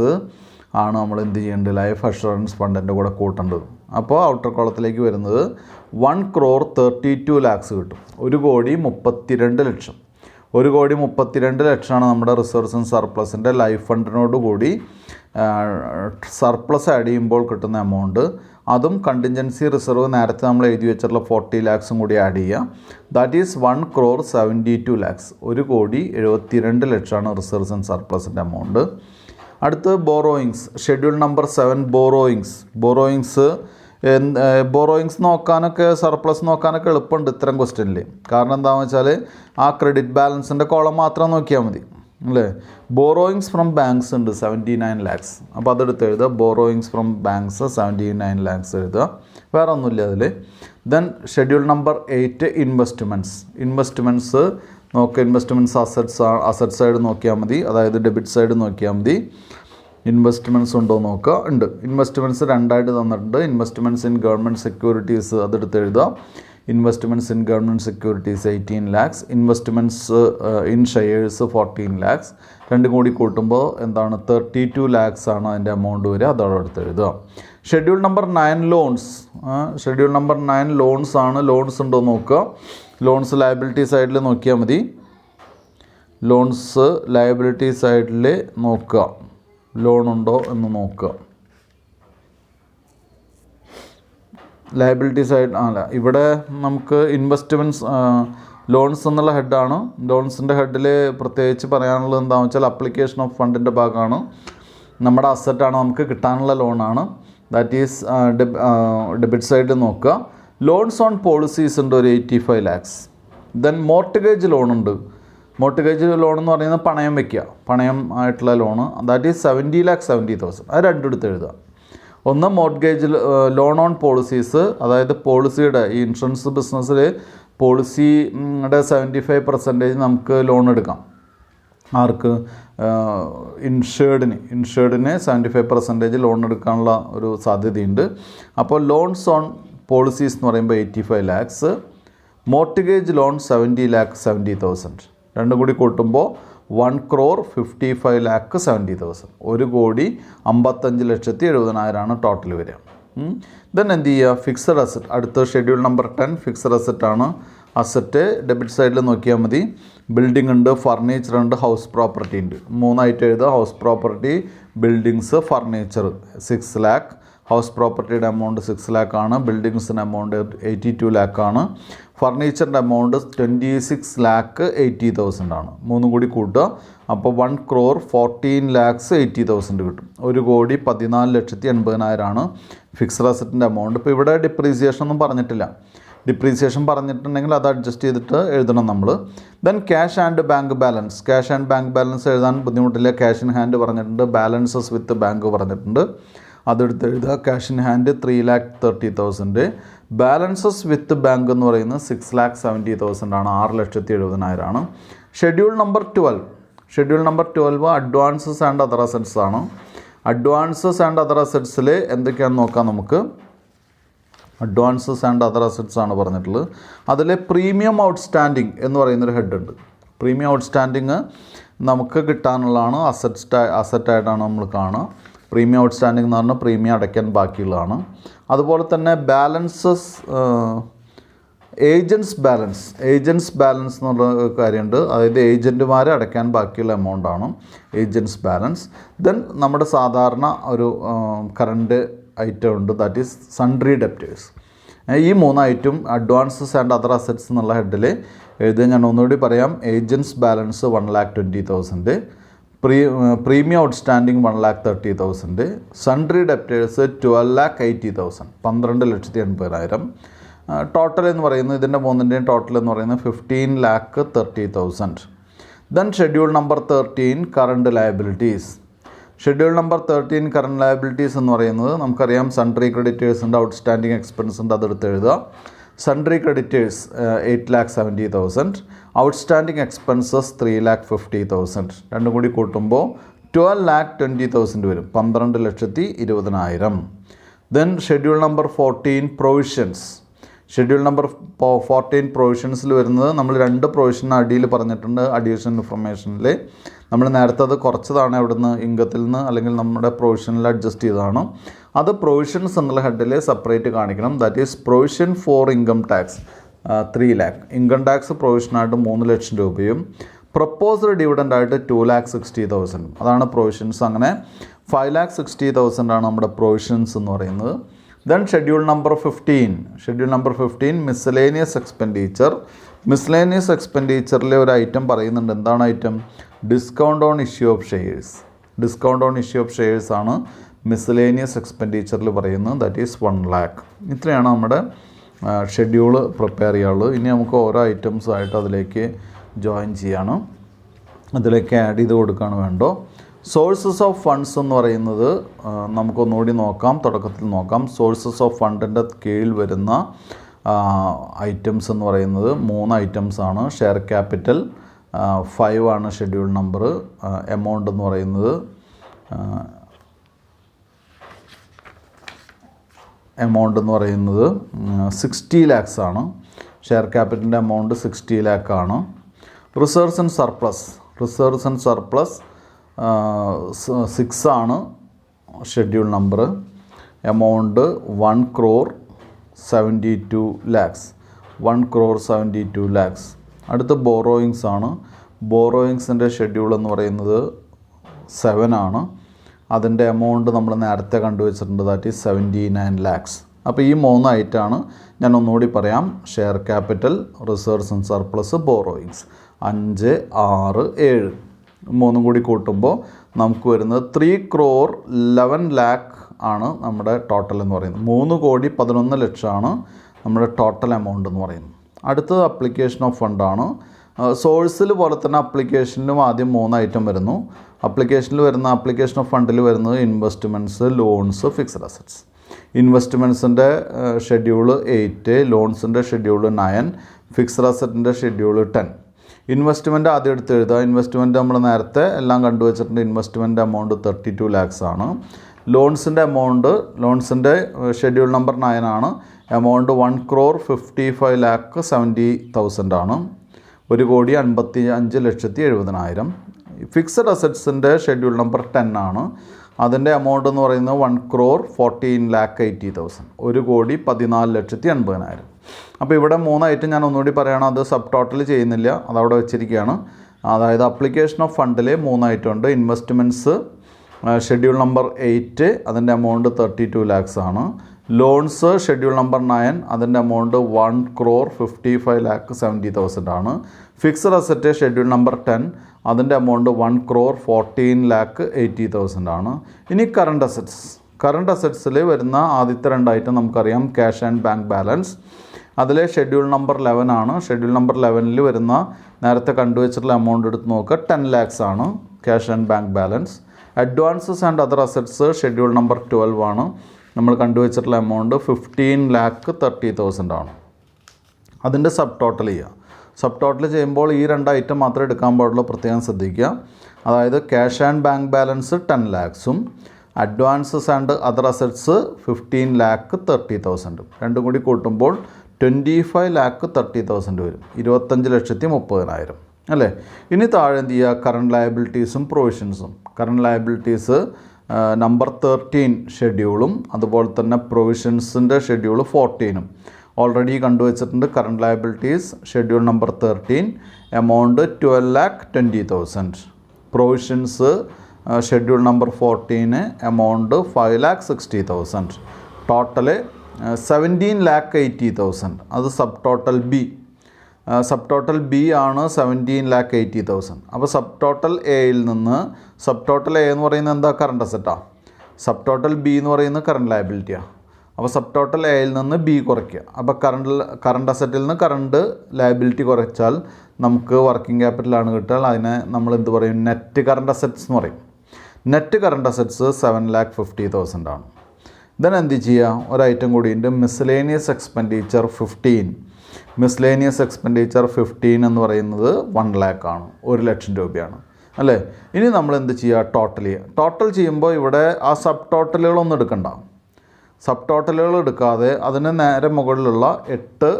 ആണ് നമ്മൾ എന്ത് ചെയ്യേണ്ടത്, ലൈഫ് അഷുറൻസ് ഫണ്ടിൻ്റെ കൂടെ കൂട്ടേണ്ടത്. അപ്പോൾ ഔട്ടർ കോളത്തിലേക്ക് വരുന്നത് 1,32 lakhs കിട്ടും. 1,32,00,000. 1,32,00,000 നമ്മുടെ റിസർവ്സ് ആൻഡ് സർപ്ലസിൻ്റെ ലൈഫ് ഫണ്ടിനോട് കൂടി സർപ്ലസ് ആഡ് ചെയ്യുമ്പോൾ കിട്ടുന്ന എമൗണ്ട്. അതും കണ്ടിൻജൻസി റിസർവ് നേരത്തെ നമ്മൾ എഴുതി വെച്ചിട്ടുള്ള 40 lakhs കൂടി ആഡ് ചെയ്യുക. That is 1,72 lakhs. 1,72,00,000 reserves and സർപ്ലസിൻ്റെ എമൗണ്ട്. അടുത്ത് ബോറോയിങ്സ്, ഷെഡ്യൂൾ നമ്പർ 7 ബോറോയിങ്സ് നോക്കാനൊക്കെ സർപ്ലസ് നോക്കാനൊക്കെ എളുപ്പമുണ്ട് ഇത്തരം ക്വസ്റ്റ്യനിൽ. കാരണം എന്താണെന്ന് വെച്ചാൽ ആ ക്രെഡിറ്റ് ബാലൻസിൻ്റെ കോളം മാത്രം നോക്കിയാൽ മതി അല്ലേ. ബോറോയിങ്സ് ഫ്രം ബാങ്ക്സ് ഉണ്ട് 79 lakhs. അപ്പോൾ അതെടുത്ത് എഴുതുക. ബോറോയിങ്സ് ഫ്രം ബാങ്ക്സ് 79 lakhs എഴുതുക. വേറെ ഒന്നുമില്ല അതിൽ. ദെൻ ഷെഡ്യൂൾ നമ്പർ 8 ഇൻവെസ്റ്റ്മെൻറ്റ്സ് നോക്കുക. ഇൻവെസ്റ്റ്മെൻറ്റ്സ് അസറ്റ് സൈഡ് നോക്കിയാൽ മതി, അതായത് ഡെബിറ്റ് സൈഡ് നോക്കിയാൽ മതി. ഇൻവെസ്റ്റ്മെൻറ്റ്സ് ഉണ്ടോ നോക്കുക. ഉണ്ട്. ഇൻവെസ്റ്റ്മെൻറ്റ്സ് 2 ആയിട്ട് തന്നിട്ടുണ്ട്. ഇൻവെസ്റ്റ്മെൻറ്റ്സ് ഇൻ ഗവൺമെൻറ് സെക്യൂരിറ്റീസ് അതെടുത്ത് എഴുതുക. Investments in government securities 18 lakhs. Investments in shares 14 lakhs. രണ്ടും കൂടി കൂട്ടുമ്പോൾ എന്താണ് 32 lakhs ആണ് അതിൻ്റെ എമൗണ്ട് വരിക. അതോടെ എടുത്ത് എഴുതുക. ഷെഡ്യൂൾ നമ്പർ 9 ലോൺസ് ആണ്. ലോൺസ് ഉണ്ടോ നോക്കുക. ലോൺസ് ലയബിലിറ്റി സൈഡിൽ നോക്കിയാൽ മതി. ലോൺസ് ലയബിലിറ്റി സൈഡിൽ നോക്കുക, ലോൺ ഉണ്ടോ എന്ന് നോക്കുക. ലയബിലിറ്റി സൈഡ് അല്ല, ഇവിടെ നമുക്ക് ഇൻവെസ്റ്റ്മെൻറ്റ്സ് ലോൺസ് എന്നുള്ള ഹെഡാണ്. ലോൺസിൻ്റെ ഹെഡിൽ പ്രത്യേകിച്ച് പറയാനുള്ളത് എന്താണെന്ന് വെച്ചാൽ അപ്ലിക്കേഷൻ ഓഫ് ഫണ്ടിൻ്റെ ഭാഗമാണ്. നമ്മുടെ അസറ്റാണ്, നമുക്ക് കിട്ടാനുള്ള ലോണാണ്. ദാറ്റ് ഈസ് ഡെബിറ്റ് സൈഡിൽ നോക്കുക. ലോൺസ് ഓൺ പോളിസീസ് ഉണ്ട് ഒരു 85 lakhs. ദെൻ മോർട്ട്ഗേജ് ലോൺ ഉണ്ട്. മോർട്ട്ഗേജ് ലോൺ എന്ന് പറയുന്നത് പണയം വയ്ക്കുക, പണയം ആയിട്ടുള്ള ലോണ്. That is 70,70,000. അത് രണ്ടും എടുത്ത് എഴുതുക. ഒന്ന് മോർട്ട്ഗേജ് ലോൺ ഓൺ പോളിസീസ്, അതായത് പോളിസിയുടെ ഈ ഇൻഷുറൻസ് ബിസിനസ്സിൽ പോളിസിയുടെ 75% നമുക്ക് ലോൺ എടുക്കാം. ആർക്ക്? ഇൻഷേർഡിന് 75% ലോൺ എടുക്കാനുള്ള ഒരു സാധ്യതയുണ്ട്. അപ്പോൾ ലോൺസ് ഓൺ പോളിസീസ് എന്ന് പറയുമ്പോൾ 85 lakhs. Mortgage loan 70,70,000. രണ്ടും കൂടി കൂട്ടുമ്പോൾ 1,55,70,000. 1,55,70,000 ടോട്ടൽ വരിക. ദെൻ എന്ത് ചെയ്യുക? Fixed asset. അടുത്ത ഷെഡ്യൂൾ നമ്പർ 10 ഫിക്സഡ് അസറ്റ് ആണ്. അസറ്റ് ഡെബിറ്റ് സൈഡിൽ നോക്കിയാൽ മതി. ബിൽഡിംഗ് ഉണ്ട്, ഫർണിച്ചർ ഉണ്ട്, ഹൗസ് പ്രോപ്പർട്ടി ഉണ്ട്. 3 ആയിട്ട് എഴുതുക. House property, buildings, furniture 6 lakh. House പ്രോപ്പർട്ടിയുടെ എമൗണ്ട് 6 lakh ആണ്. ബിൽഡിങ്സിൻ്റെ എമൗണ്ട് 82 lakh ആണ്. ഫർണിച്ചറിൻ്റെ എമൗണ്ട് 26,80,000 ആണ്. 3 കൂടി കൂട്ടുക. അപ്പോൾ 1,14,80,000 കിട്ടും. 1,14,80,000 ആണ് ഫിക്സഡ് അസറ്റിൻ്റെ എമൗണ്ട്. ഇപ്പോൾ ഇവിടെ ഡിപ്രീസിയേഷൻ ഒന്നും പറഞ്ഞിട്ടില്ല. ഡിപ്രീസിയേഷൻ പറഞ്ഞിട്ടുണ്ടെങ്കിൽ അത് അഡ്ജസ്റ്റ് ചെയ്തിട്ട് എഴുതണം നമ്മൾ. Then cash and bank balance. Cash and bank balance എഴുതാൻ ബുദ്ധിമുട്ടില്ല. ക്യാഷ് ഇൻ ഹാൻഡ് പറഞ്ഞിട്ടുണ്ട്, ബാലൻസസ് വിത്ത് ബാങ്ക് പറഞ്ഞിട്ടുണ്ട്. അതെടുത്ത് എഴുതുക. Cash in hand 3,30,000. Balances with bank എന്ന് പറയുന്നത് 6,70,000 ആണ്. 6,70,000 ആണ്. Schedule number 12 advances and other assets ആണ്. അഡ്വാൻസസ് ആൻഡ് അതർ അസറ്റ്സിൽ എന്തൊക്കെയാണെന്ന് നോക്കാം നമുക്ക്. അഡ്വാൻസസ് ആൻഡ് അതർ അസറ്റ്സ് ആണ് പറഞ്ഞിട്ടുള്ളത്. അതിൽ പ്രീമിയം ഔട്ട്സ്റ്റാൻഡിങ് എന്ന് പറയുന്നൊരു ഹെഡ് ഉണ്ട്. പ്രീമിയം ഔട്ട്സ്റ്റാൻഡിങ് നമുക്ക് കിട്ടാനുള്ളതാണ്. അസറ്റായിട്ടാണ് നമ്മൾ കാണുക. പ്രീമിയം ഔട്ട്സ്റ്റാൻഡിങ് എന്ന് പറഞ്ഞാൽ പ്രീമിയം അടയ്ക്കാൻ ബാക്കിയുള്ളതാണ്. അതുപോലെ തന്നെ ബാലൻസസ്, ഏജൻറ്റ്സ് ബാലൻസ് എന്നുള്ള കാര്യമുണ്ട്. അതായത് ഏജൻറ്റുമാരെ അടയ്ക്കാൻ ബാക്കിയുള്ള എമൗണ്ടാണ് ഏജൻറ്റ്സ് ബാലൻസ്. ദെൻ നമ്മുടെ സാധാരണ ഒരു കറണ്ട് ഐറ്റം ഉണ്ട്, ദാറ്റ് ഈസ് സൺട്രി ഡെപ്റ്റേഴ്സ്. ഈ 3 item advances and other assets എന്നുള്ള ഹെഡിൽ എഴുതുക. ഞാൻ ഒന്നുകൂടി പറയാം. Agents balance 1,20,000, premium outstanding 1,30,000, sundry debtors 12,80,000, 12,80,000. Total എന്ന് പറയുന്നത് ഇതിൻ്റെ മൂന്നിൻ്റെയും ടോട്ടൽ എന്ന് പറയുന്നത് 15,30,000. Then schedule number 13 current liabilities. Schedule number 13 current liabilities എന്ന് പറയുന്നത് നമുക്കറിയാം സൺട്രി ക്രെഡിറ്റേഴ്സിൻ്റെ ഔട്ട്സ്റ്റാൻഡിങ് എക്സ്പെൻസ് ഉണ്ട്, അതെടുത്ത് എഴുതുക. Sundry creditors 8,70,000, outstanding expenses 3,50,000. രണ്ടും കൂടി കൂട്ടുമ്പോൾ 12,20,000 വരും, 12,20,000. Then schedule number 14 provisions. Schedule number 14 പ്രൊവിഷൻസിൽ വരുന്നത് നമ്മൾ 2 പ്രൊവിഷൻ അടിയിൽ പറഞ്ഞിട്ടുണ്ട്. അഡീഷണൽ ഇൻഫർമേഷനിൽ നമ്മൾ നേരത്തെ അത് കുറച്ചതാണ് അവിടുന്ന് ഇൻകത്തിൽ നിന്ന് അല്ലെങ്കിൽ നമ്മുടെ പ്രൊവിഷനിൽ അഡ്ജസ്റ്റ് ചെയ്തതാണ്. അത് പ്രൊവിഷൻസ് എന്നുള്ള ഹെഡിൽ സെപ്പറേറ്റ് കാണിക്കണം. That is provision for income tax 3 lakh, income tax പ്രൊവിഷനായിട്ട് 3 ലക്ഷം രൂപയും പ്രപ്പോസ്ഡ് ഡിവിഡൻ്റ് ആയിട്ട് 2,60,000. അതാണ് പ്രൊവിഷൻസ്. അങ്ങനെ 5,60,000 ആണ് നമ്മുടെ പ്രൊവിഷൻസ് എന്ന് പറയുന്നത്. Then schedule number 15 miscellaneous expenditure. Miscellaneous എക്സ്പെൻഡിച്ചറിലെ ഒരു ഐറ്റം പറയുന്നുണ്ട്. എന്താണ് item? Discount on issue of shares. Discount on issue of shares ആണ് മിസ്സലേനിയസ് എക്സ്പെൻഡിച്ചറിൽ പറയുന്നത്. That is 1 lakh. ഇത്രയാണ് നമ്മുടെ ഷെഡ്യൂള് പ്രിപ്പയർ ചെയ്യാനുള്ളത്. ഇനി നമുക്ക് ഓരോ ഐറ്റംസായിട്ട് അതിലേക്ക് ജോയിൻ ചെയ്യാണ്, അതിലേക്ക് ആഡ് ചെയ്ത് കൊടുക്കുകയാണ് വേണ്ടോ. സോഴ്സസ് ഓഫ് ഫണ്ട്സ് എന്ന് പറയുന്നത് നമുക്കൊന്നുകൂടി നോക്കാം, തുടക്കത്തിൽ നോക്കാം. സോഴ്സസ് ഓഫ് ഫണ്ടിൻ്റെ കീഴിൽ വരുന്ന ഐറ്റംസ് എന്ന് പറയുന്നത് 3 ഐറ്റംസ് ആണ്. ഷെയർ ക്യാപിറ്റൽ 5 ആണ് ഷെഡ്യൂൾ നമ്പർ. എമൗണ്ട് എന്ന് പറയുന്നത് 60 lakhs ആണ്. ഷെയർ ക്യാപിറ്റലിൻ്റെ എമൗണ്ട് 60 lakh ആണ്. റിസർവ്സ് ആൻഡ് സർപ്ലസ് 6 ആണ് schedule number. Amount 1,72 lakhs. 1,72 lakhs. അടുത്ത ബോറോയിങ്സ് ആണ്. ബോറോയിങ്സിൻ്റെ ഷെഡ്യൂൾ എന്ന് പറയുന്നത് 7 ആണ്. അതിൻ്റെ എമൗണ്ട് നമ്മൾ നേരത്തെ കണ്ടുവച്ചിട്ടുണ്ട്. That is 79 lakhs. അപ്പോൾ ഈ 3 ഐറ്റമാണ്. ഞാൻ ഒന്നുകൂടി പറയാം. Share capital, reserves and surplus, borrowings. 5, 6, 7 3 കൂടി കൂട്ടുമ്പോൾ നമുക്ക് വരുന്നത് 3,11 lakh ആണ് നമ്മുടെ ടോട്ടൽ എന്ന് പറയുന്നത്. 3,11 ലക്ഷമാണ് നമ്മുടെ ടോട്ടൽ എമൗണ്ട് എന്ന് പറയുന്നത്. അടുത്തത് അപ്ലിക്കേഷൻ ഓഫ് ഫണ്ടാണ്. സോഴ്സിൽ പോലെ തന്നെ അപ്ലിക്കേഷനിലും ആദ്യം 3 ഐറ്റം വരുന്നു. അപ്ലിക്കേഷൻ ഓഫ് ഫണ്ടിൽ വരുന്നത് ഇൻവെസ്റ്റ്മെൻറ്റ്സ്, ലോൺസ്, ഫിക്സഡ് അസറ്റ്സ്. ഇൻവെസ്റ്റ്മെൻറ്റ്സിൻ്റെ ഷെഡ്യൂള് 8, ലോൺസിൻ്റെ ഷെഡ്യൂള് 9, ഫിക്സഡ് അസറ്റിൻ്റെ ഷെഡ്യൂള് 10. ഇൻവെസ്റ്റ്മെൻറ്റ് ആദ്യം എടുത്ത് എഴുതുക. ഇൻവെസ്റ്റ്മെൻറ്റ് നമ്മൾ നേരത്തെ എല്ലാം കണ്ടുവച്ചിട്ടുണ്ട്. ഇൻവെസ്റ്റ്മെൻറ്റ് എമൗണ്ട് 32 lakhs ആണ്. ലോൺസിൻ്റെ ഷെഡ്യൂൾ നമ്പർ 9 ആണ്. എമൗണ്ട് 1,55,70,000 ആണ്. 1,55,70,000. ഫിക്സഡ് അസറ്റ്സിൻ്റെ ഷെഡ്യൂൾ നമ്പർ 10 ആണ്. അതിൻ്റെ എമൗണ്ട് എന്ന് പറയുന്നത് 1,14,80,000. 1,14,80,000. അപ്പോൾ ഇവിടെ 3 ഐറ്റം ഞാൻ ഒന്നുകൂടി പറയുകയാണ്. അത് സബ് ടോട്ടൽ ചെയ്യുന്നില്ല, അതവിടെ വെച്ചിരിക്കുകയാണ്. അതായത് അപ്ലിക്കേഷൻ ഓഫ് ഫണ്ടിൽ 3 ഐറ്റം ഉണ്ട്. ഇൻവെസ്റ്റ്മെൻറ്റ്സ് ഷെഡ്യൂൾ നമ്പർ 8, അതിൻ്റെ എമൗണ്ട് 32 lakhs ആണ്. ലോൺസ് ഷെഡ്യൂൾ നമ്പർ 9, അതിൻ്റെ എമൗണ്ട് 1,55,70,000 ആണ്. ഫിക്സഡ് അസറ്റ് ഷെഡ്യൂൾ നമ്പർ 10, അതിൻ്റെ എമൗണ്ട് 1,14,80,000 ആണ്. ഇനി കറണ്ട് അസറ്റ്സിൽ വരുന്ന ആദ്യത്തെ 2 ഐറ്റം നമുക്കറിയാം. Cash and bank balance. അതിലെ ഷെഡ്യൂൾ നമ്പർ 11 ആണ്. ഷെഡ്യൂൾ നമ്പർ 11 വരുന്ന നേരത്തെ കണ്ടുവച്ചിട്ടുള്ള എമൗണ്ട് എടുത്ത് നോക്കുക, 10 lakhs ആണ് cash and bank balance. Advances and other assets schedule number 12 ആണ്. നമ്മൾ കണ്ടുവച്ചിട്ടുള്ള എമൗണ്ട് 15,30,000 ആണ്. അതിൻ്റെ സബ് ടോട്ടൽ ചെയ്യുമ്പോൾ ഈ 2 ഐറ്റം മാത്രമേ എടുക്കാൻ പാടുള്ളൂ, പ്രത്യേകം ശ്രദ്ധിക്കുക. അതായത് cash and bank balance 10 lakhs, advances and other assets 15,30,000. രണ്ടും കൂടി കൂട്ടുമ്പോൾ 25,30,000 വരും. 25,30,000 അല്ലേ. ഇനി താഴെ എന്ത് ചെയ്യുക? കറണ്ട് ലയബിലിറ്റീസും പ്രൊവിഷൻസും. കറണ്ട് ലയബിലിറ്റീസ് നമ്പർ 13 ഷെഡ്യൂളും അതുപോലെ തന്നെ പ്രൊവിഷൻസിൻ്റെ ഷെഡ്യൂൾ 14 ഓൾറെഡി കണ്ടുവച്ചിട്ടുണ്ട്. Current liabilities schedule number 13, amount 12,20,000. Provisions schedule number 14, amount 5,60,000. Total 17,80,000 അത് sub total B. Sub total B ആണ് 17,80,000. അപ്പോൾ സബ് ടോട്ടൽ എയിൽ നിന്ന് സബ് ടോട്ടൽ എ എന്ന് പറയുന്നത് എന്താ? കറണ്ട് അസറ്റാണ്. സബ് ടോട്ടൽ ബി എന്ന് പറയുന്നത് കറണ്ട് ലയബിലിറ്റിയാണ്. അപ്പോൾ സബ് ടോട്ടൽ എയിൽ നിന്ന് ബി കുറയ്ക്കുക. അപ്പോൾ കറണ്ട് അസറ്റിൽ നിന്ന് കറണ്ട് ലയബിലിറ്റി കുറച്ചാൽ നമുക്ക് വർക്കിംഗ് ക്യാപിറ്റലാണ് കിട്ടാൽ. അതിനെ നമ്മൾ എന്ത് പറയും? നെറ്റ് കറണ്ട് അസറ്റ്സ് എന്ന് പറയും. നെറ്റ് കറണ്ട് അസറ്റ്സ് 7,50,000 ആണ്. ദെൻ എന്ത് ചെയ്യുക? ഒരു ഐറ്റം കൂടിയുണ്ട്, മിസ്ലേനിയസ് എക്സ്പെൻഡിച്ചർ 15. മിസ്ലേനിയസ് എക്സ്പെൻഡിച്ചർ 15 എന്ന് പറയുന്നത് 1 lakh ആണ്, 1,00,000 രൂപയാണ് അല്ലേ. ഇനി നമ്മൾ എന്ത് ചെയ്യുക? ടോട്ടൽ ചെയ്യുക. ടോട്ടൽ ചെയ്യുമ്പോൾ ഇവിടെ ആ സബ് ടോട്ടലുകളൊന്നും എടുക്കണ്ട. സബ് ടോട്ടലുകൾ എടുക്കാതെ അതിന് നേരെ മുകളിലുള്ള 8,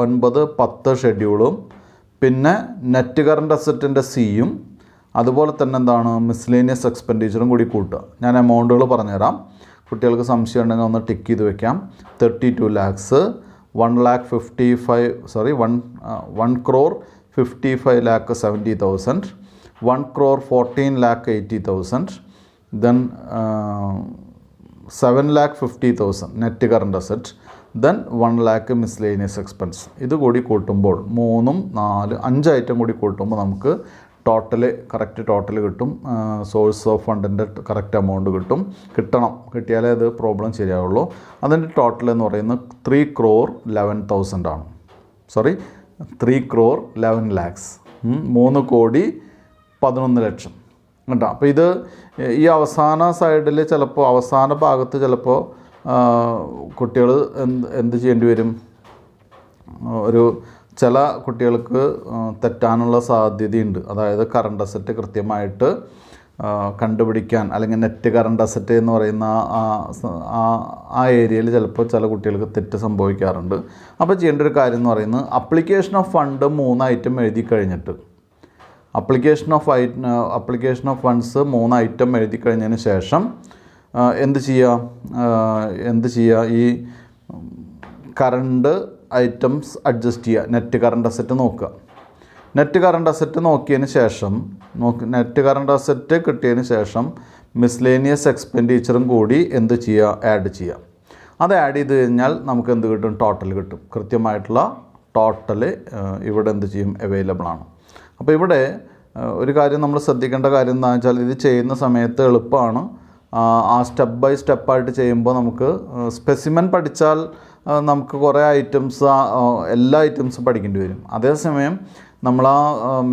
9, 10 ഷെഡ്യൂളും പിന്നെ നെറ്റ് കറണ്ട് അസറ്റിൻ്റെ സിയും അതുപോലെ തന്നെ എന്താണ് മിസ്ലേനിയസ് എക്സ്പെൻഡിച്ചറും കൂടി കൂട്ടുക. ഞാൻ എമൗണ്ടുകൾ പറഞ്ഞുതരാം. കുട്ടികൾക്ക് സംശയം ഉണ്ടെങ്കിൽ ഒന്ന് ടിക്ക് ചെയ്ത് വെക്കാം. 32 lakhs, 1,55,70,000, 1,14,80,000, then 7,50,000 net current asset, then 1 lakh miscellaneous expense. ഇത് കൂടി കൂട്ടുമ്പോൾ 3, 4, 5 ഐറ്റം കൂടി കൂട്ടുമ്പോൾ നമുക്ക് കറക്റ്റ് ടോട്ടൽ കിട്ടും. സോഴ്സ് ഓഫ് ഫണ്ടിൻ്റെ കറക്റ്റ് എമൗണ്ട് കിട്ടിയാലേ അത് പ്രോബ്ലം ശരിയാവുള്ളൂ. അതിൻ്റെ ടോട്ടൽ എന്ന് പറയുന്നത് 3,11,000 ആണ്. 3,11 lakhs, 3,11,00,000 കേട്ടോ. അപ്പോൾ ഇത് ഈ അവസാന സൈഡിൽ ചിലപ്പോൾ അവസാന ഭാഗത്ത് ചിലപ്പോൾ കുട്ടികൾ എന്ത് ചെയ്യേണ്ടി വരും? ചില കുട്ടികൾക്ക് തെറ്റാനുള്ള സാധ്യതയുണ്ട്. അതായത് കറണ്ട് അസറ്റ് കൃത്യമായിട്ട് കണ്ടുപിടിക്കാൻ, അല്ലെങ്കിൽ നെറ്റ് കറണ്ട് അസറ്റ് എന്ന് പറയുന്ന ആ ഏരിയയിൽ ചിലപ്പോൾ ചില കുട്ടികൾക്ക് തെറ്റ് സംഭവിക്കാറുണ്ട്. അപ്പോൾ ചെയ്യേണ്ട ഒരു കാര്യം എന്ന് പറയുന്നത്, അപ്ലിക്കേഷൻ ഓഫ് ഫണ്ട് 3 ഐറ്റം എഴുതി കഴിഞ്ഞിട്ട്, അപ്ലിക്കേഷൻ ഓഫ് ഫണ്ട്സ് 3 ഐറ്റം എഴുതി കഴിഞ്ഞതിന് ശേഷം എന്ത് ചെയ്യുക? ഈ കറണ്ട് ഐറ്റംസ് അഡ്ജസ്റ്റ് ചെയ്യുക. നെറ്റ് കറണ്ട് അസറ്റ് നോക്കുക. നെറ്റ് കറണ്ട് അസറ്റ് നോക്കിയതിന് ശേഷം നെറ്റ് കറണ്ട് അസറ്റ് കിട്ടിയതിന് ശേഷം മിസ്ലേനിയസ് എക്സ്പെൻഡിച്ചറും കൂടി എന്ത് ചെയ്യുക? ആഡ് ചെയ്യുക. അത് ആഡ് ചെയ്ത് കഴിഞ്ഞാൽ നമുക്ക് എന്ത് കിട്ടും? ടോട്ടൽ കിട്ടും. കൃത്യമായിട്ടുള്ള ടോട്ടൽ ഇവിടെ എന്ത് ചെയ്യും? അവൈലബിൾ ആണ്. അപ്പോൾ ഇവിടെ ഒരു കാര്യം നമ്മൾ ശ്രദ്ധിക്കേണ്ട കാര്യം എന്താണെന്ന് വെച്ചാൽ, ഇത് ചെയ്യുന്ന സമയത്ത് എളുപ്പമാണ്. ആ സ്റ്റെപ്പ് ബൈ സ്റ്റെപ്പായിട്ട് ചെയ്യുമ്പോൾ നമുക്ക് സ്പെസിമെൻ പഠിച്ചാൽ നമുക്ക് കുറേ എല്ലാ ഐറ്റംസും പഠിക്കേണ്ടി വരും. അതേസമയം നമ്മൾ ആ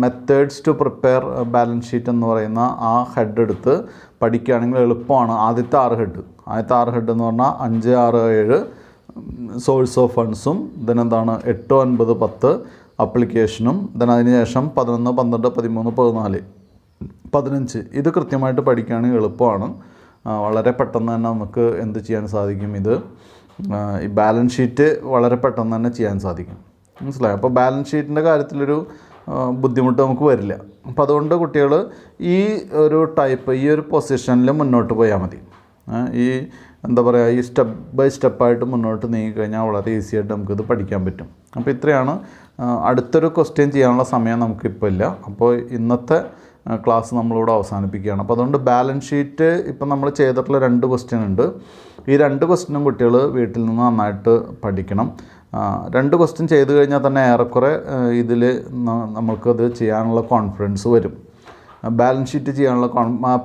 methods to prepare balance sheet എന്ന് പറയുന്ന ആ ഹെഡ് എടുത്ത് പഠിക്കുകയാണെങ്കിൽ എളുപ്പമാണ്. ആദ്യത്തെ 6 ഹെഡ് എന്ന് പറഞ്ഞാൽ 5, 6, 7 സോഴ്സ് ഓഫ് ഫണ്ട്സും, ദെൻ എന്താണ് 8, 9, 10 അപ്ലിക്കേഷനും, ദെൻ അതിന് ശേഷം 11, 12, 13, 14, 15 ഇത് കൃത്യമായിട്ട് പഠിക്കുകയാണെങ്കിൽ എളുപ്പമാണ്. വളരെ പെട്ടെന്ന് തന്നെ നമുക്ക് എന്ത് ചെയ്യാൻ സാധിക്കും? ഈ ബാലൻസ് ഷീറ്റ് വളരെ പെട്ടെന്ന് തന്നെ ചെയ്യാൻ സാധിക്കും. മനസ്സിലായി? അപ്പോൾ ബാലൻസ് ഷീറ്റിൻ്റെ കാര്യത്തിലൊരു ബുദ്ധിമുട്ട് നമുക്ക് വരില്ല. അപ്പോൾ അതുകൊണ്ട് കുട്ടികൾ ഈ ഒരു പൊസിഷനിൽ മുന്നോട്ട് പോയാൽ മതി. ഈ സ്റ്റെപ്പ് ബൈ സ്റ്റെപ്പായിട്ട് മുന്നോട്ട് നീങ്ങിക്കഴിഞ്ഞാൽ വളരെ ഈസി ആയിട്ട് നമുക്കിത് പഠിക്കാൻ പറ്റും. അപ്പോൾ ഇത്രയാണ്. അടുത്തൊരു ക്വസ്റ്റ്യൻ ചെയ്യാനുള്ള സമയം നമുക്കിപ്പോൾ ഇല്ല. അപ്പോൾ ഇന്നത്തെ ക്ലാസ് നമ്മളിവിടെ അവസാനിപ്പിക്കുകയാണ്. അപ്പോൾ അതുകൊണ്ട് ബാലൻസ് ഷീറ്റ് ഇപ്പം നമ്മൾ ചെയ്തിട്ടുള്ള 2 ക്വസ്റ്റ്യൻ ഉണ്ട്. ഈ 2 ക്വസ്റ്റ്യനും കുട്ടികൾ വീട്ടിൽ നിന്ന് നന്നായിട്ട് പഠിക്കണം. 2 ക്വസ്റ്റ്യൻ ചെയ്ത് കഴിഞ്ഞാൽ തന്നെ ഏറെക്കുറെ ഇതിൽ നമുക്കത് ചെയ്യാനുള്ള കോൺഫിഡൻസ് വരും. ബാലൻസ് ഷീറ്റ് ചെയ്യാനുള്ള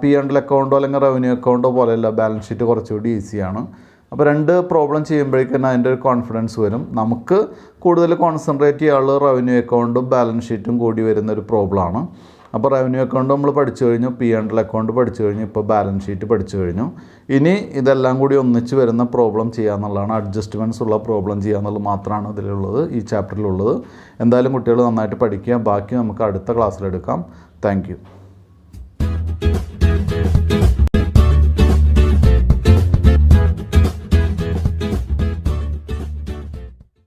P&L അക്കൗണ്ടോ അല്ലെങ്കിൽ റവന്യൂ അക്കൗണ്ടോ പോലെയല്ല, ബാലൻസ് ഷീറ്റ് കുറച്ചുകൂടി ഈസിയാണ്. അപ്പോൾ 2 പ്രോബ്ലം ചെയ്യുമ്പോഴേക്കും തന്നെ അതിൻ്റെ ഒരു കോൺഫിഡൻസ് വരും. നമുക്ക് കൂടുതൽ കോൺസെൻട്രേറ്റ് ചെയ്യാനുള്ള റവന്യൂ അക്കൗണ്ടും ബാലൻസ് ഷീറ്റും കൂടി വരുന്നൊരു പ്രോബ്ലമാണ്. അപ്പോൾ റവന്യൂ അക്കൗണ്ട് നമ്മൾ പഠിച്ചു കഴിഞ്ഞു, P&L അക്കൗണ്ട് പഠിച്ചു കഴിഞ്ഞു, ഇപ്പോൾ ബാലൻസ് ഷീറ്റ് പഠിച്ചു കഴിഞ്ഞു. ഇനി ഇതെല്ലാം കൂടി ഒന്നിച്ച് വരുന്ന പ്രോബ്ലം ചെയ്യാന്നുള്ളതാണ്, അഡ്ജസ്റ്റ്മെൻറ്റ്സ് ഉള്ള പ്രോബ്ലം ചെയ്യാന്നുള്ളത് മാത്രമാണ് ഇതിലുള്ളത്, ഈ ചാപ്റ്ററിലുള്ളത്. എന്തായാലും കുട്ടികൾ നന്നായിട്ട് പഠിക്കുക. ബാക്കി നമുക്ക് അടുത്ത ക്ലാസ്സിലെടുക്കാം. Thank you.